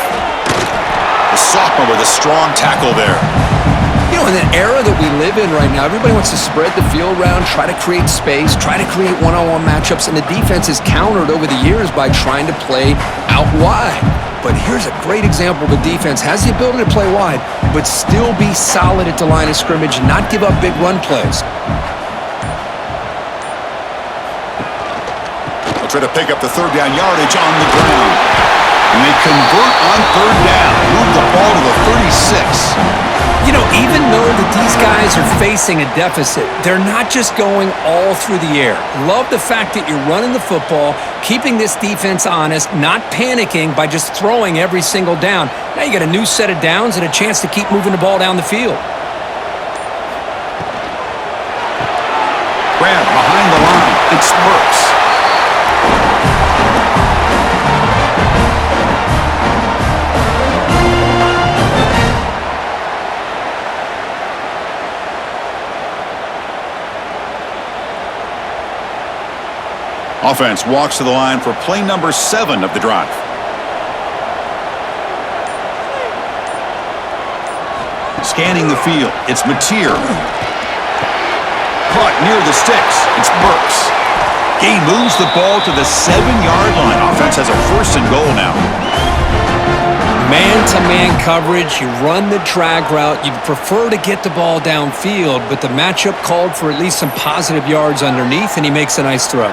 The sophomore with a strong tackle there. You know, in an era that we live in right now, everybody wants to spread the field around, try to create space, try to create one-on-one matchups, and the defense is countered over the years by trying to play out wide. But here's a great example. The defense has the ability to play wide, but still be solid at the line of scrimmage and not give up big run plays. They'll try to pick up the third down yardage on the ground. And they convert on third down. Move the ball to the 36. You know, even though that these guys are facing a deficit, they're not just going all through the air. Love the fact that you're running the football, keeping this defense honest, not panicking by just throwing every single down. Now you got a new set of downs and a chance to keep moving the ball down the field. Grab behind the line. It's Burks. Offense walks to the line for play number 7 of the drive. Scanning the field, it's Mateer. Caught near the sticks, it's Burks. He moves the ball to the 7-yard line. Offense has a 1st and goal now. Man-to-man coverage, you run the drag route. You'd prefer to get the ball downfield, but the matchup called for at least some positive yards underneath, and he makes a nice throw.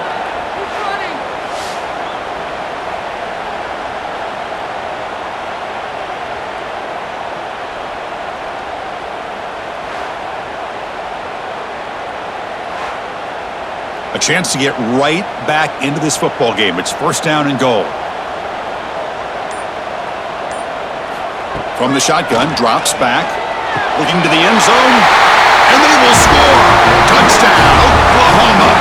A chance to get right back into this football game. It's first down and goal. From the shotgun, drops back, looking to the end zone, and they will score. Touchdown, Oklahoma.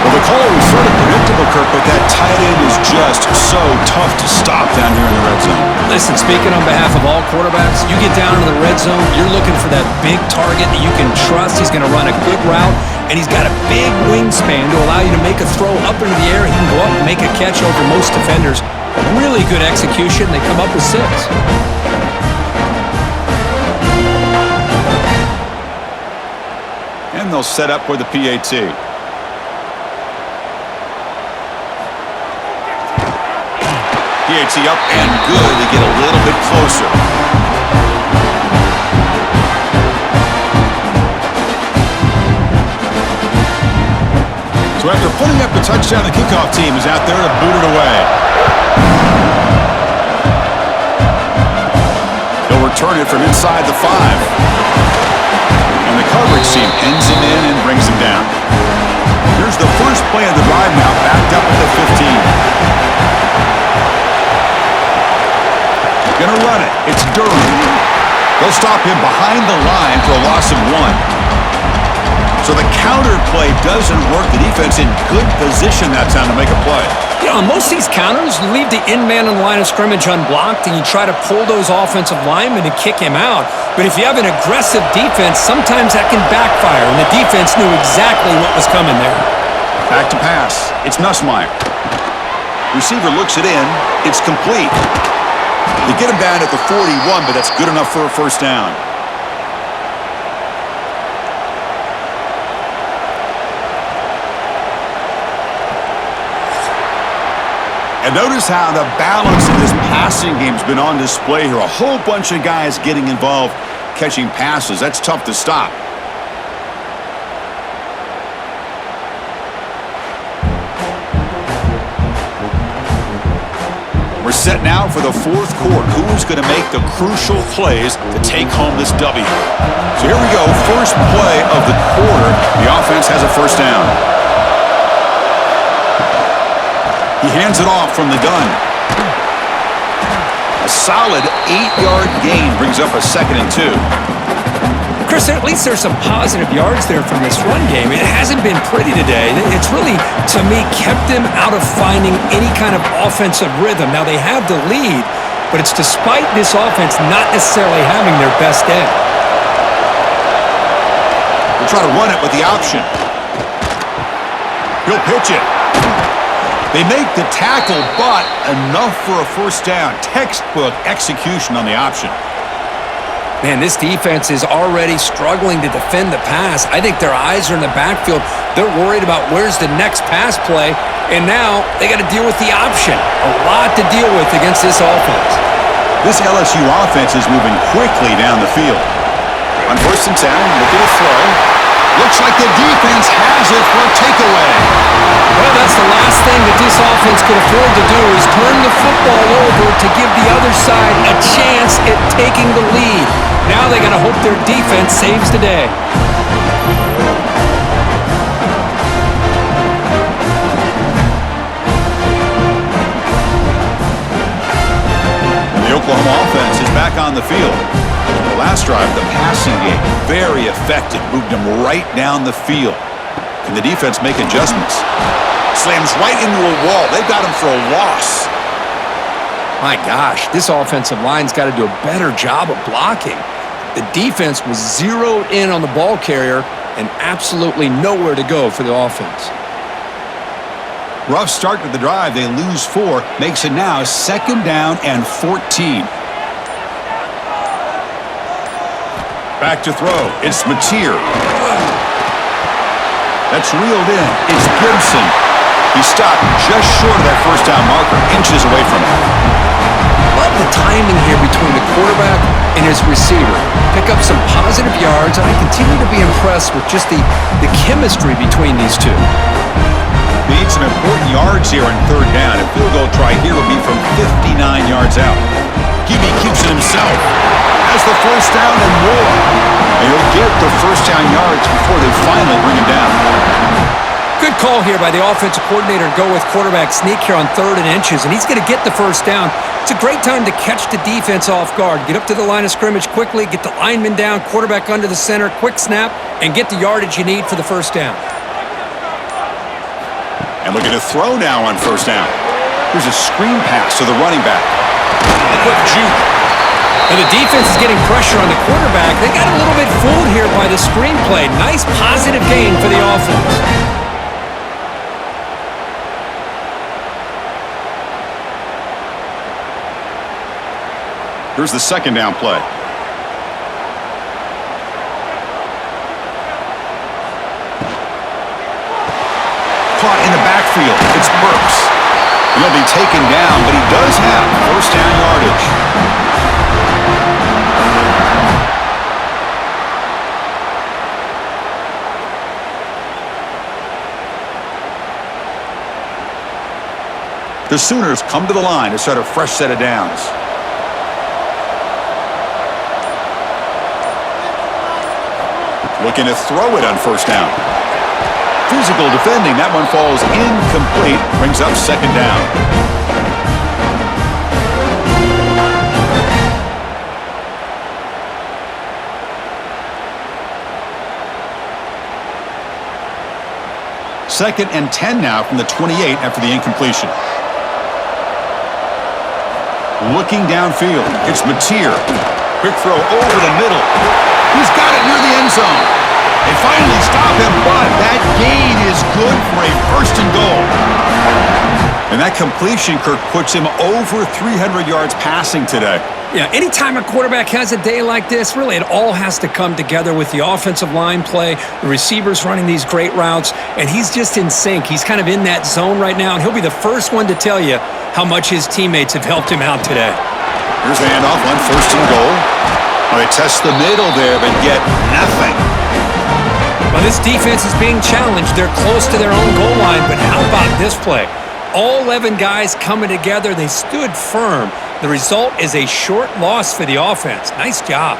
Well, the call was sort of predictable, Kirk, but that tight end is just so tough to stop down here in the red zone. Listen, speaking on behalf of all quarterbacks, you get down in the red zone, you're looking for that big target that you can trust. He's going to run a good route, and he's got a big wingspan to allow you to make a throw up into the air. He can go up and make a catch over most defenders. Really good execution. They come up with 6. line, they'll set up for the PAT. PAT up and good. They get a little bit closer. So after putting up the touchdown, the kickoff team is out there to boot it away. They'll return it from inside the 5. And the coverage team pins him in and brings him down. Here's the first play of the drive now, backed up at the 15. Gonna run it. It's Durham. They'll stop him behind the line for a loss of 1. So the counter play doesn't work. The defense in good position that time to make a play. You know, on most of these counters, you leave the in man on the line of scrimmage unblocked, and you try to pull those offensive linemen to kick him out. But if you have an aggressive defense, sometimes that can backfire, and the defense knew exactly what was coming there. Back to pass. It's Nussmeier. Receiver looks it in. It's complete. They get him down at the 41, but that's good enough for a first down. And notice how the balance of this passing game's been on display here. A whole bunch of guys getting involved, catching passes. That's tough to stop. We're set now for the fourth quarter. Who is going to make the crucial plays to take home this W? So here we go. First play of the quarter. The offense has a first down. He hands it off from the gun. A solid 8-yard gain brings up a 2nd and 2. Chris, at least there's some positive yards there from this run game. It hasn't been pretty today. It's really, to me, kept them out of finding any kind of offensive rhythm. Now, they have the lead, but it's despite this offense not necessarily having their best day. We'll try to run it with the option. He'll pitch it. They make the tackle, but enough for a first down. Textbook execution on the option. Man, this defense is already struggling to defend the pass. I think their eyes are in the backfield. They're worried about where's the next pass play, and now they got to deal with the option. A lot to deal with against this offense. This LSU offense is moving quickly down the field. On 1st and 10, looking to throw. Looks like the defense has it for a takeaway. Well, that's the last thing that this offense could afford to do is turn the football over to give the other side a chance at taking the lead. Now they got to hope their defense saves the day. And the Oklahoma offense is back on the field. The last drive, the passing game, very effective. Moved them right down the field. Can the defense make adjustments? Slams right into a wall. They've got him for a loss. My gosh, this offensive line's got to do a better job of blocking. The defense was zeroed in on the ball carrier and absolutely nowhere to go for the offense. Rough start to the drive. They lose 4. Makes it now 2nd down and 14. Back to throw. It's Mateer. That's reeled in. It's Gibson. He stopped just short of that first down marker, inches away from it. Love the timing here between the quarterback and his receiver. Pick up some positive yards, and I continue to be impressed with just the chemistry between these two. They need some important yards here on 3rd down. A field goal try here will be from 59 yards out. Gibby keeps it himself. Has the first down and more. And he'll get the first down yards before they finally bring him down. Good call here by the offensive coordinator to go with quarterback sneak here on 3rd and inches, and he's going to get the first down. It's a great time to catch the defense off guard. Get up to the line of scrimmage quickly, get the lineman down, quarterback under the center, quick snap, and get the yardage you need for the first down. And looking to throw now on 1st down. Here's a screen pass to the running back. A quick juke. And the defense is getting pressure on the quarterback. They got a little bit fooled here by the screenplay. Nice positive gain for the offense. Here's the 2nd down play. backfield. It's Burks. And he'll be taken down, but he does have first down yardage. The Sooners come to the line to start a fresh set of downs. Looking to throw it on first down. Physical defending. That one falls incomplete. Brings up second down. Second and 10 now from the 28 after the incompletion. Looking downfield. It's Mateer. Quick throw over the middle. He's got it near the end zone. They finally stop him, but that gain is good for a first and goal. And that completion, Kirk, puts him over 300 yards passing today. Yeah, anytime a quarterback has a day like this, really it all has to come together with the offensive line play, the receivers running these great routes, and he's just in sync. He's kind of in that zone right now, and he'll be the first one to tell you how much his teammates have helped him out today. Here's the handoff on first and goal. Well, they test the middle there, but get nothing. Well, this defense is being challenged. They're close to their own goal line, but how about this play? All 11 guys coming together. They stood firm. The result is a short loss for the offense. Nice job.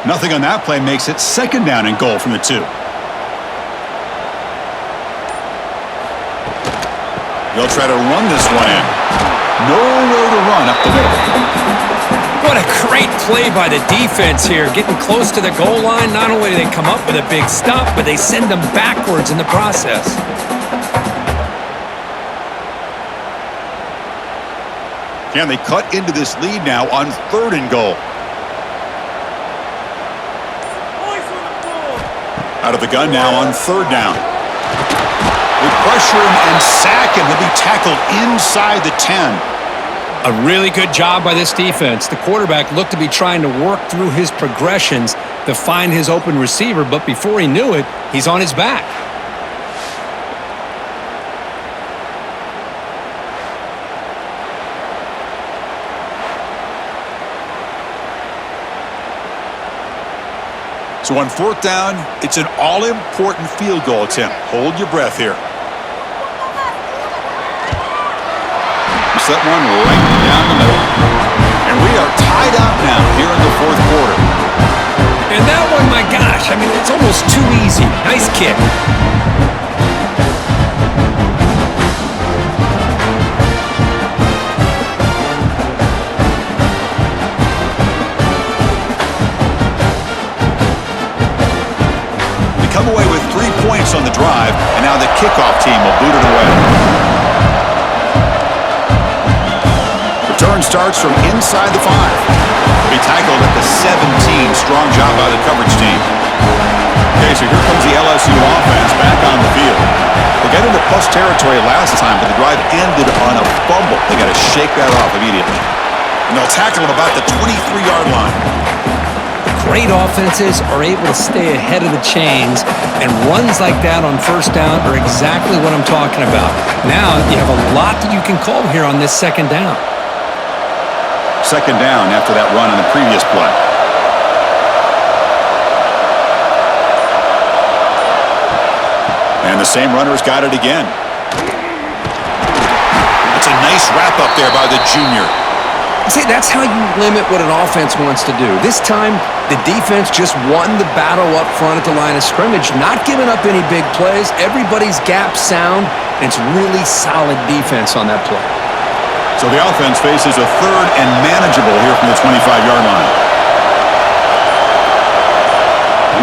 Nothing on that play makes it second down and goal from the 2. They'll try to run this one in. Nowhere to run up the middle. What a great play by the defense here. Getting close to the goal line, not only do they come up with a big stop, but they send them backwards in the process. Can they cut into this lead now on third and goal? Out of the gun now on third down. They pressure him and sack him. He'll be tackled inside the 10. A really good job by this defense. The quarterback looked to be trying to work through his progressions to find his open receiver, but before he knew it, he's on his back. So on fourth down, it's an all-important field goal attempt. Hold your breath here. Set one right down the middle. And we are tied up now here in the fourth quarter. And that one, my gosh, I mean, it's almost too easy. Nice kick. They come away with 3 points on the drive, and now the kickoff team will boot it away. Return starts from inside the 5. He tackled at the 17. Strong job by the coverage team. Okay, so here comes the LSU offense back on the field. They got into plus territory last time, but the drive ended on a fumble. They got to shake that off immediately. And they'll tackle at about the 23-yard line. Great offenses are able to stay ahead of the chains, and runs like that on first down are exactly what I'm talking about. Now you have a lot that you can call here on this second down. Second down after that run on the previous play. And the same runner's got it again. It's a nice wrap up there by the junior. See, that's how you limit what an offense wants to do. This time, the defense just won the battle up front at the line of scrimmage, not giving up any big plays. Everybody's gap sound, and it's really solid defense on that play. So the offense faces a third and manageable here from the 25-yard line.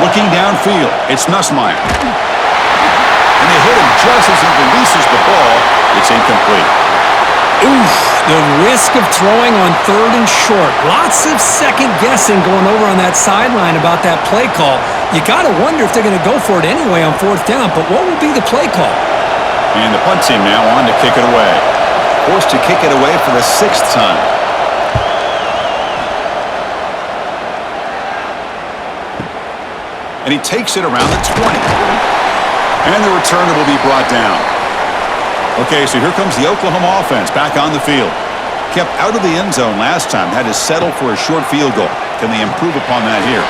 Looking downfield, it's Nussmeier. And they hit him just as he releases the ball. It's incomplete. Oof, the risk of throwing on third and short. Lots of second guessing going over on that sideline about that play call. You got to wonder if they're going to go for it anyway on fourth down, but what will be the play call? And the punt team now on to kick it away. Forced to kick it away for the 6th time. And he takes it around the 20. And the returner will be brought down. Okay, so here comes the Oklahoma offense back on the field. Kept out of the end zone last time, had to settle for a short field goal. Can they improve upon that here?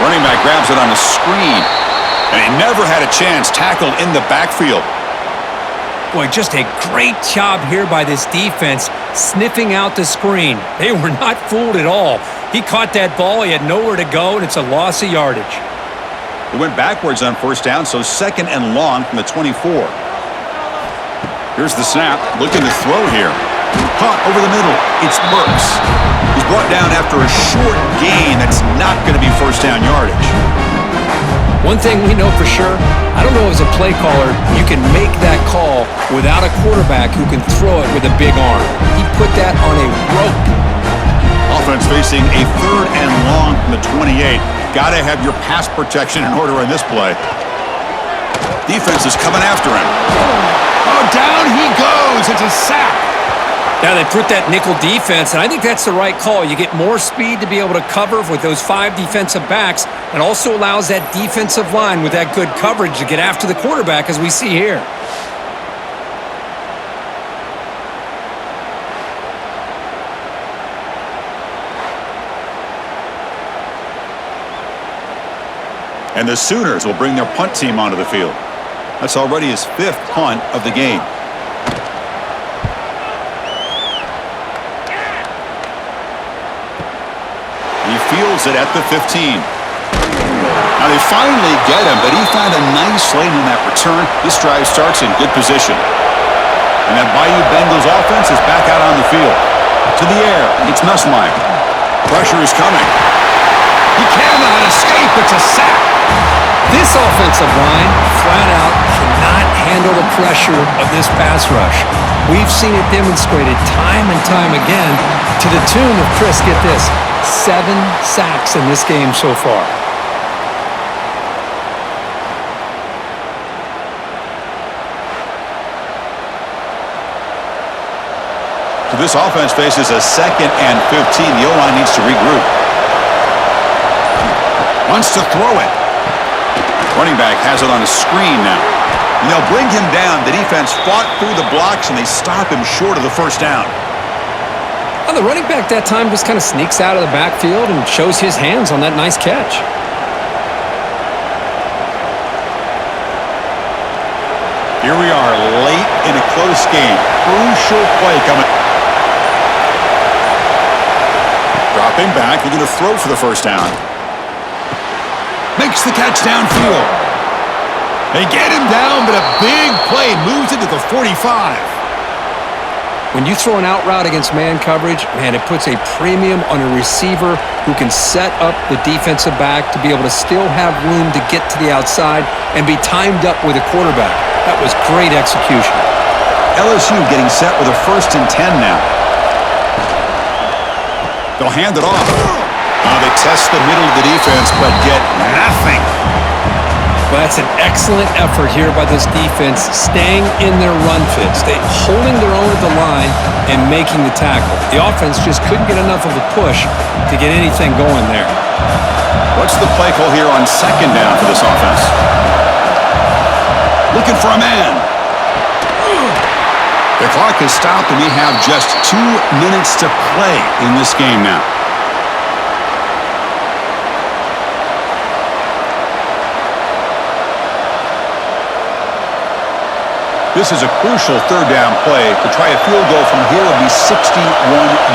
Running back grabs it on a screen, and he never had a chance, tackled in the backfield. Boy, just a great job here by this defense, sniffing out the screen. They were not fooled at all. He caught that ball, he had nowhere to go, and it's a loss of yardage. It went backwards on first down, so 2nd and long from the 24. Here's the snap, looking to throw here. Caught over the middle, it's Burks. He's brought down after a short gain that's not going to be first down yardage. One thing we know for sure, I don't know as a play caller, you can make that call without a quarterback who can throw it with a big arm. He put that on a rope. Offense facing a 3rd and long from the 28. Got to have your pass protection in order in this play. Defense is coming after him. Oh, down he goes. It's a sack. Now they put that nickel defense, and I think that's the right call. You get more speed to be able to cover with those 5 defensive backs. It also allows that defensive line with that good coverage to get after the quarterback, as we see here. And the Sooners will bring their punt team onto the field. That's already his 5th punt of the game. He fields it at the 15. Now they finally get him, but he found a nice lane in that return. This drive starts in good position. And that Bayou Bengals offense is back out on the field. To the air, it's Nussmeier. Pressure is coming. He cannot escape. It's a sack. This offensive line, flat out, cannot handle the pressure of this pass rush. We've seen it demonstrated time and time again to the tune of, Chris, get this, 7 sacks in this game so far. So this offense faces a 2nd and 15. The O-line needs to regroup. Wants to throw it. Running back has it on a screen now. And they'll bring him down. The defense fought through the blocks, and they stop him short of the first down. Well, the running back that time just kind of sneaks out of the backfield and shows his hands on that nice catch. Here we are late in a close game. Crucial play coming. Dropping back, looking to throw for the first down. Makes the catch downfield. They get him down, but a big play moves into the 45. When you throw an out route against man coverage, man, it puts a premium on a receiver who can set up the defensive back to be able to still have room to get to the outside and be timed up with a quarterback. That was great execution. LSU getting set with a 1st and 10 now. They'll hand it off. They test the middle of the defense, but get nothing. Well, that's an excellent effort here by this defense, staying in their run fits. They holding their own at the line and making the tackle. The offense just couldn't get enough of a push to get anything going there. What's the play call here on 2nd down for this offense? Looking for a man. The clock has stopped, and we have just 2 minutes to play in this game now. This is a crucial 3rd down play. To try a field goal from here would be 61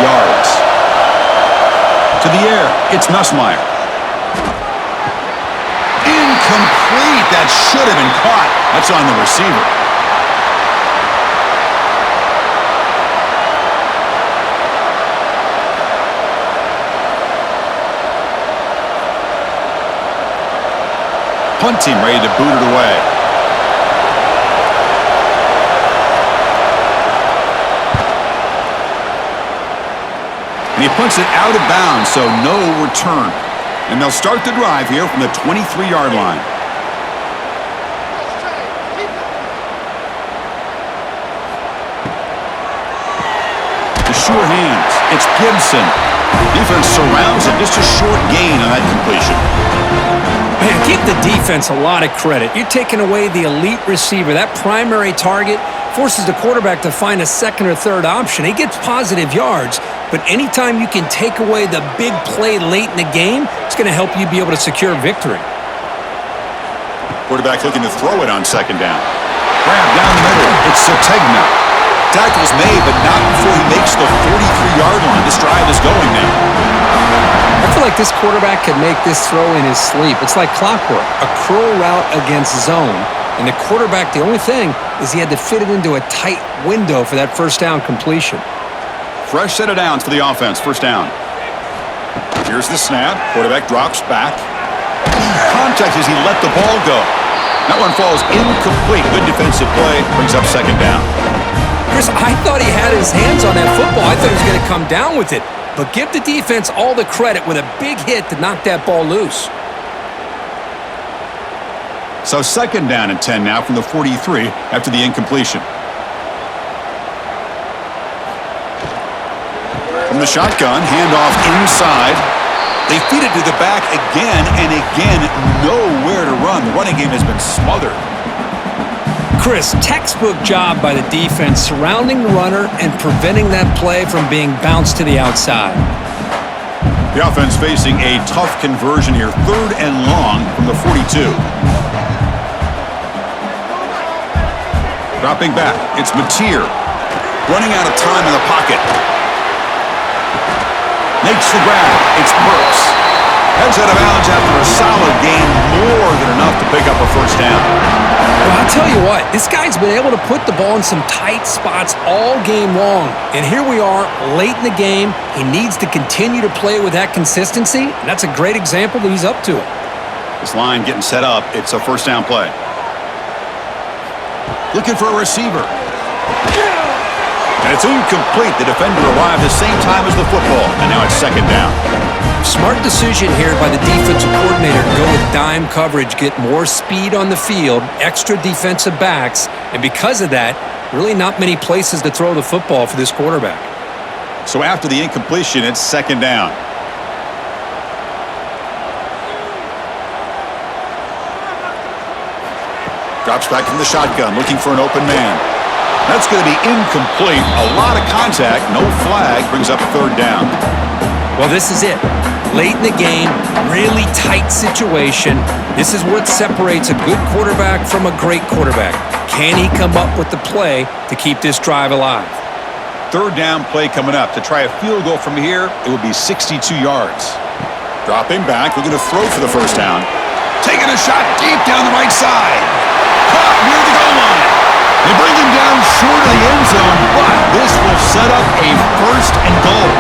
yards. To the air, it's Nussmeier. Incomplete. That should have been caught. That's on the receiver. Punt team ready to boot it away. And he puts it out of bounds, so no return. And they'll start the drive here from the 23-yard line. The sure hands. It's Gibson. Defense surrounds him. Just a short gain on that completion. Man, Give the defense a lot of credit. You're taking away the elite receiver. That primary target forces the quarterback to find a second or third option. He gets positive yards, but anytime you can take away the big play late in the game, it's going to help you be able to secure victory. Quarterback looking to throw it on second down. Grab down the middle. It's Sategna. Tackle's made, but not before he makes the 43-yard line. This drive is going now. I feel like this quarterback could make this throw in his sleep. It's like clockwork, a curl route against zone. And the quarterback, the only thing is he had to fit it into a tight window for that first down completion. Fresh set of downs for the offense. First down. Here's the snap. Quarterback drops back. Contact as he let the ball go. That one falls incomplete. Good defensive play. Brings up second down. Chris, I thought he had his hands on that football. I thought he was going to come down with it. But give the defense all the credit with a big hit to knock that ball loose. So second down and 10 now from the 43 after the incompletion. From the shotgun, handoff inside. They feed it to the back again and again. Nowhere to run. The running game has been smothered. Chris, textbook job by the defense surrounding the runner and preventing that play from being bounced to the outside. The offense facing a tough conversion here. Third and long from the 42. Dropping back, it's Mateer. Running out of time in the pocket. Makes the grab. It's Burks. Heads out of bounds after a solid gain, more than enough to pick up a first down. Well, I'll tell you what, this guy's been able to put the ball in some tight spots all game long. And here we are, late in the game. He needs to continue to play with that consistency, and that's a great example that he's up to it. This line getting set up. It's a first down play. Looking for a receiver. And it's incomplete. The defender arrived the same time as the football, and now it's second down. Smart decision here by the defensive coordinator to go with dime coverage, get more speed on the field, extra defensive backs, and because of that, really not many places to throw the football for this quarterback. So after the incompletion, it's second down. Drops back from the shotgun, looking for an open man. That's going to be incomplete. A lot of contact, no flag, brings up third down. Well, this is it. Late in the game, really tight situation. This is what separates a good quarterback from a great quarterback. Can he come up with the play to keep this drive alive? Third down play coming up. To try a field goal from here, it would be 62 yards. Dropping back, looking to throw for the first down. Taking a shot deep down the right side. Caught near the goal line. They bring him down short of the end zone, but this will set up a first and goal.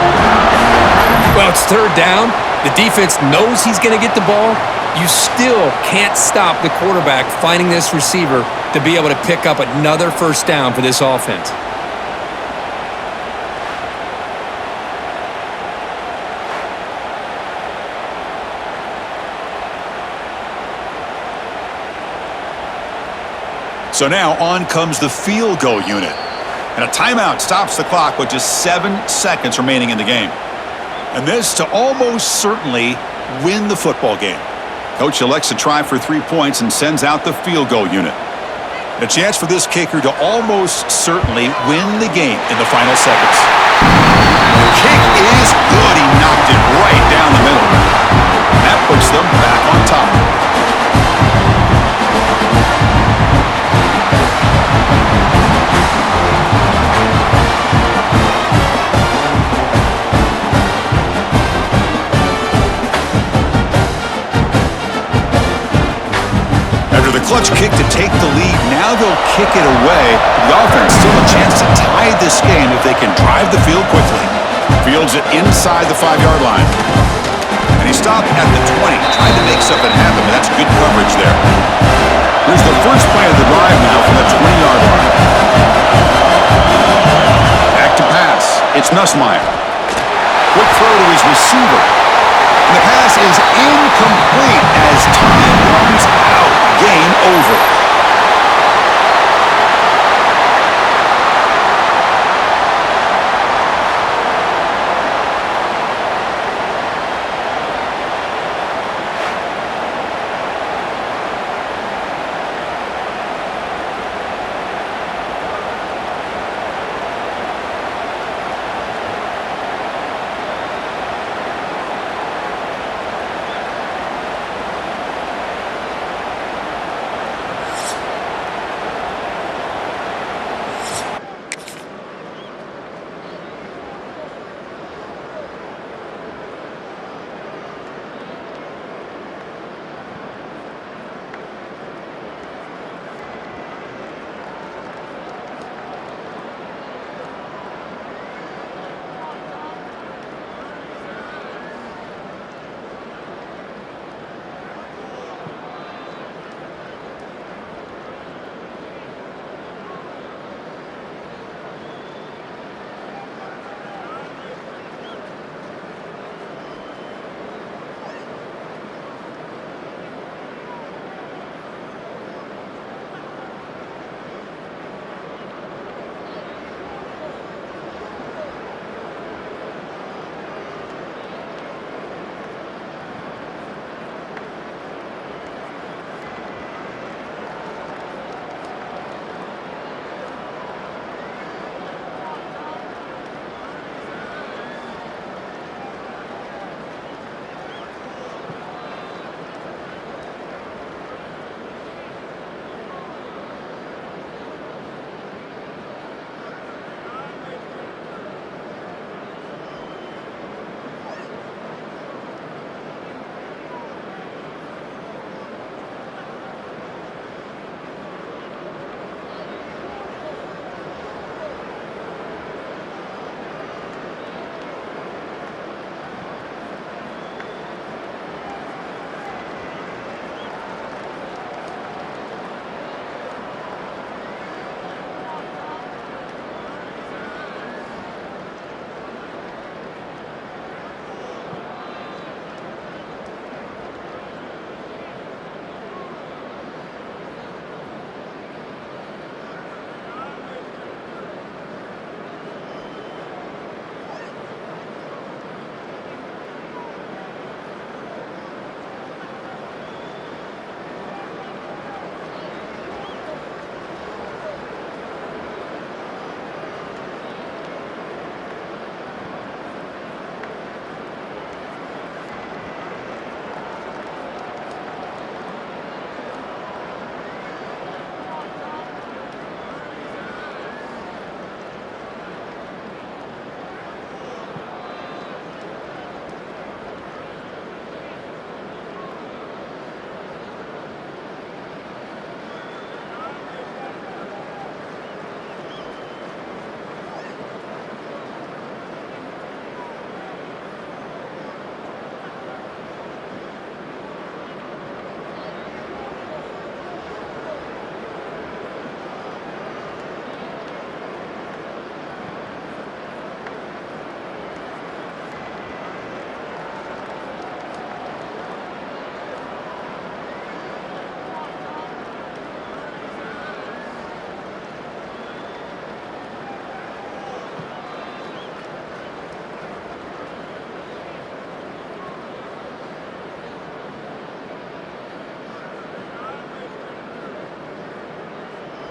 Well, it's third down. The defense knows he's going to get the ball. You still can't stop the quarterback finding this receiver to be able to pick up another first down for this offense. So now on comes the field goal unit. And a timeout stops the clock with just 7 seconds remaining in the game. And this to almost certainly win the football game. Coach elects to try for 3 points and sends out the field goal unit. A chance for this kicker to almost certainly win the game in the final seconds. Kick is good. He knocked it right down the middle. That puts them back on top. The clutch kick to take the lead. Now they'll kick it away. The offense still a chance to tie this game if they can drive the field quickly. Fields it inside the 5-yard line. And he stopped at the 20, trying to make something happen, but that's good coverage there. Here's the first play of the drive now from the 20-yard line. Back to pass. It's Nussmeier. Quick throw to his receiver. And the pass is incomplete.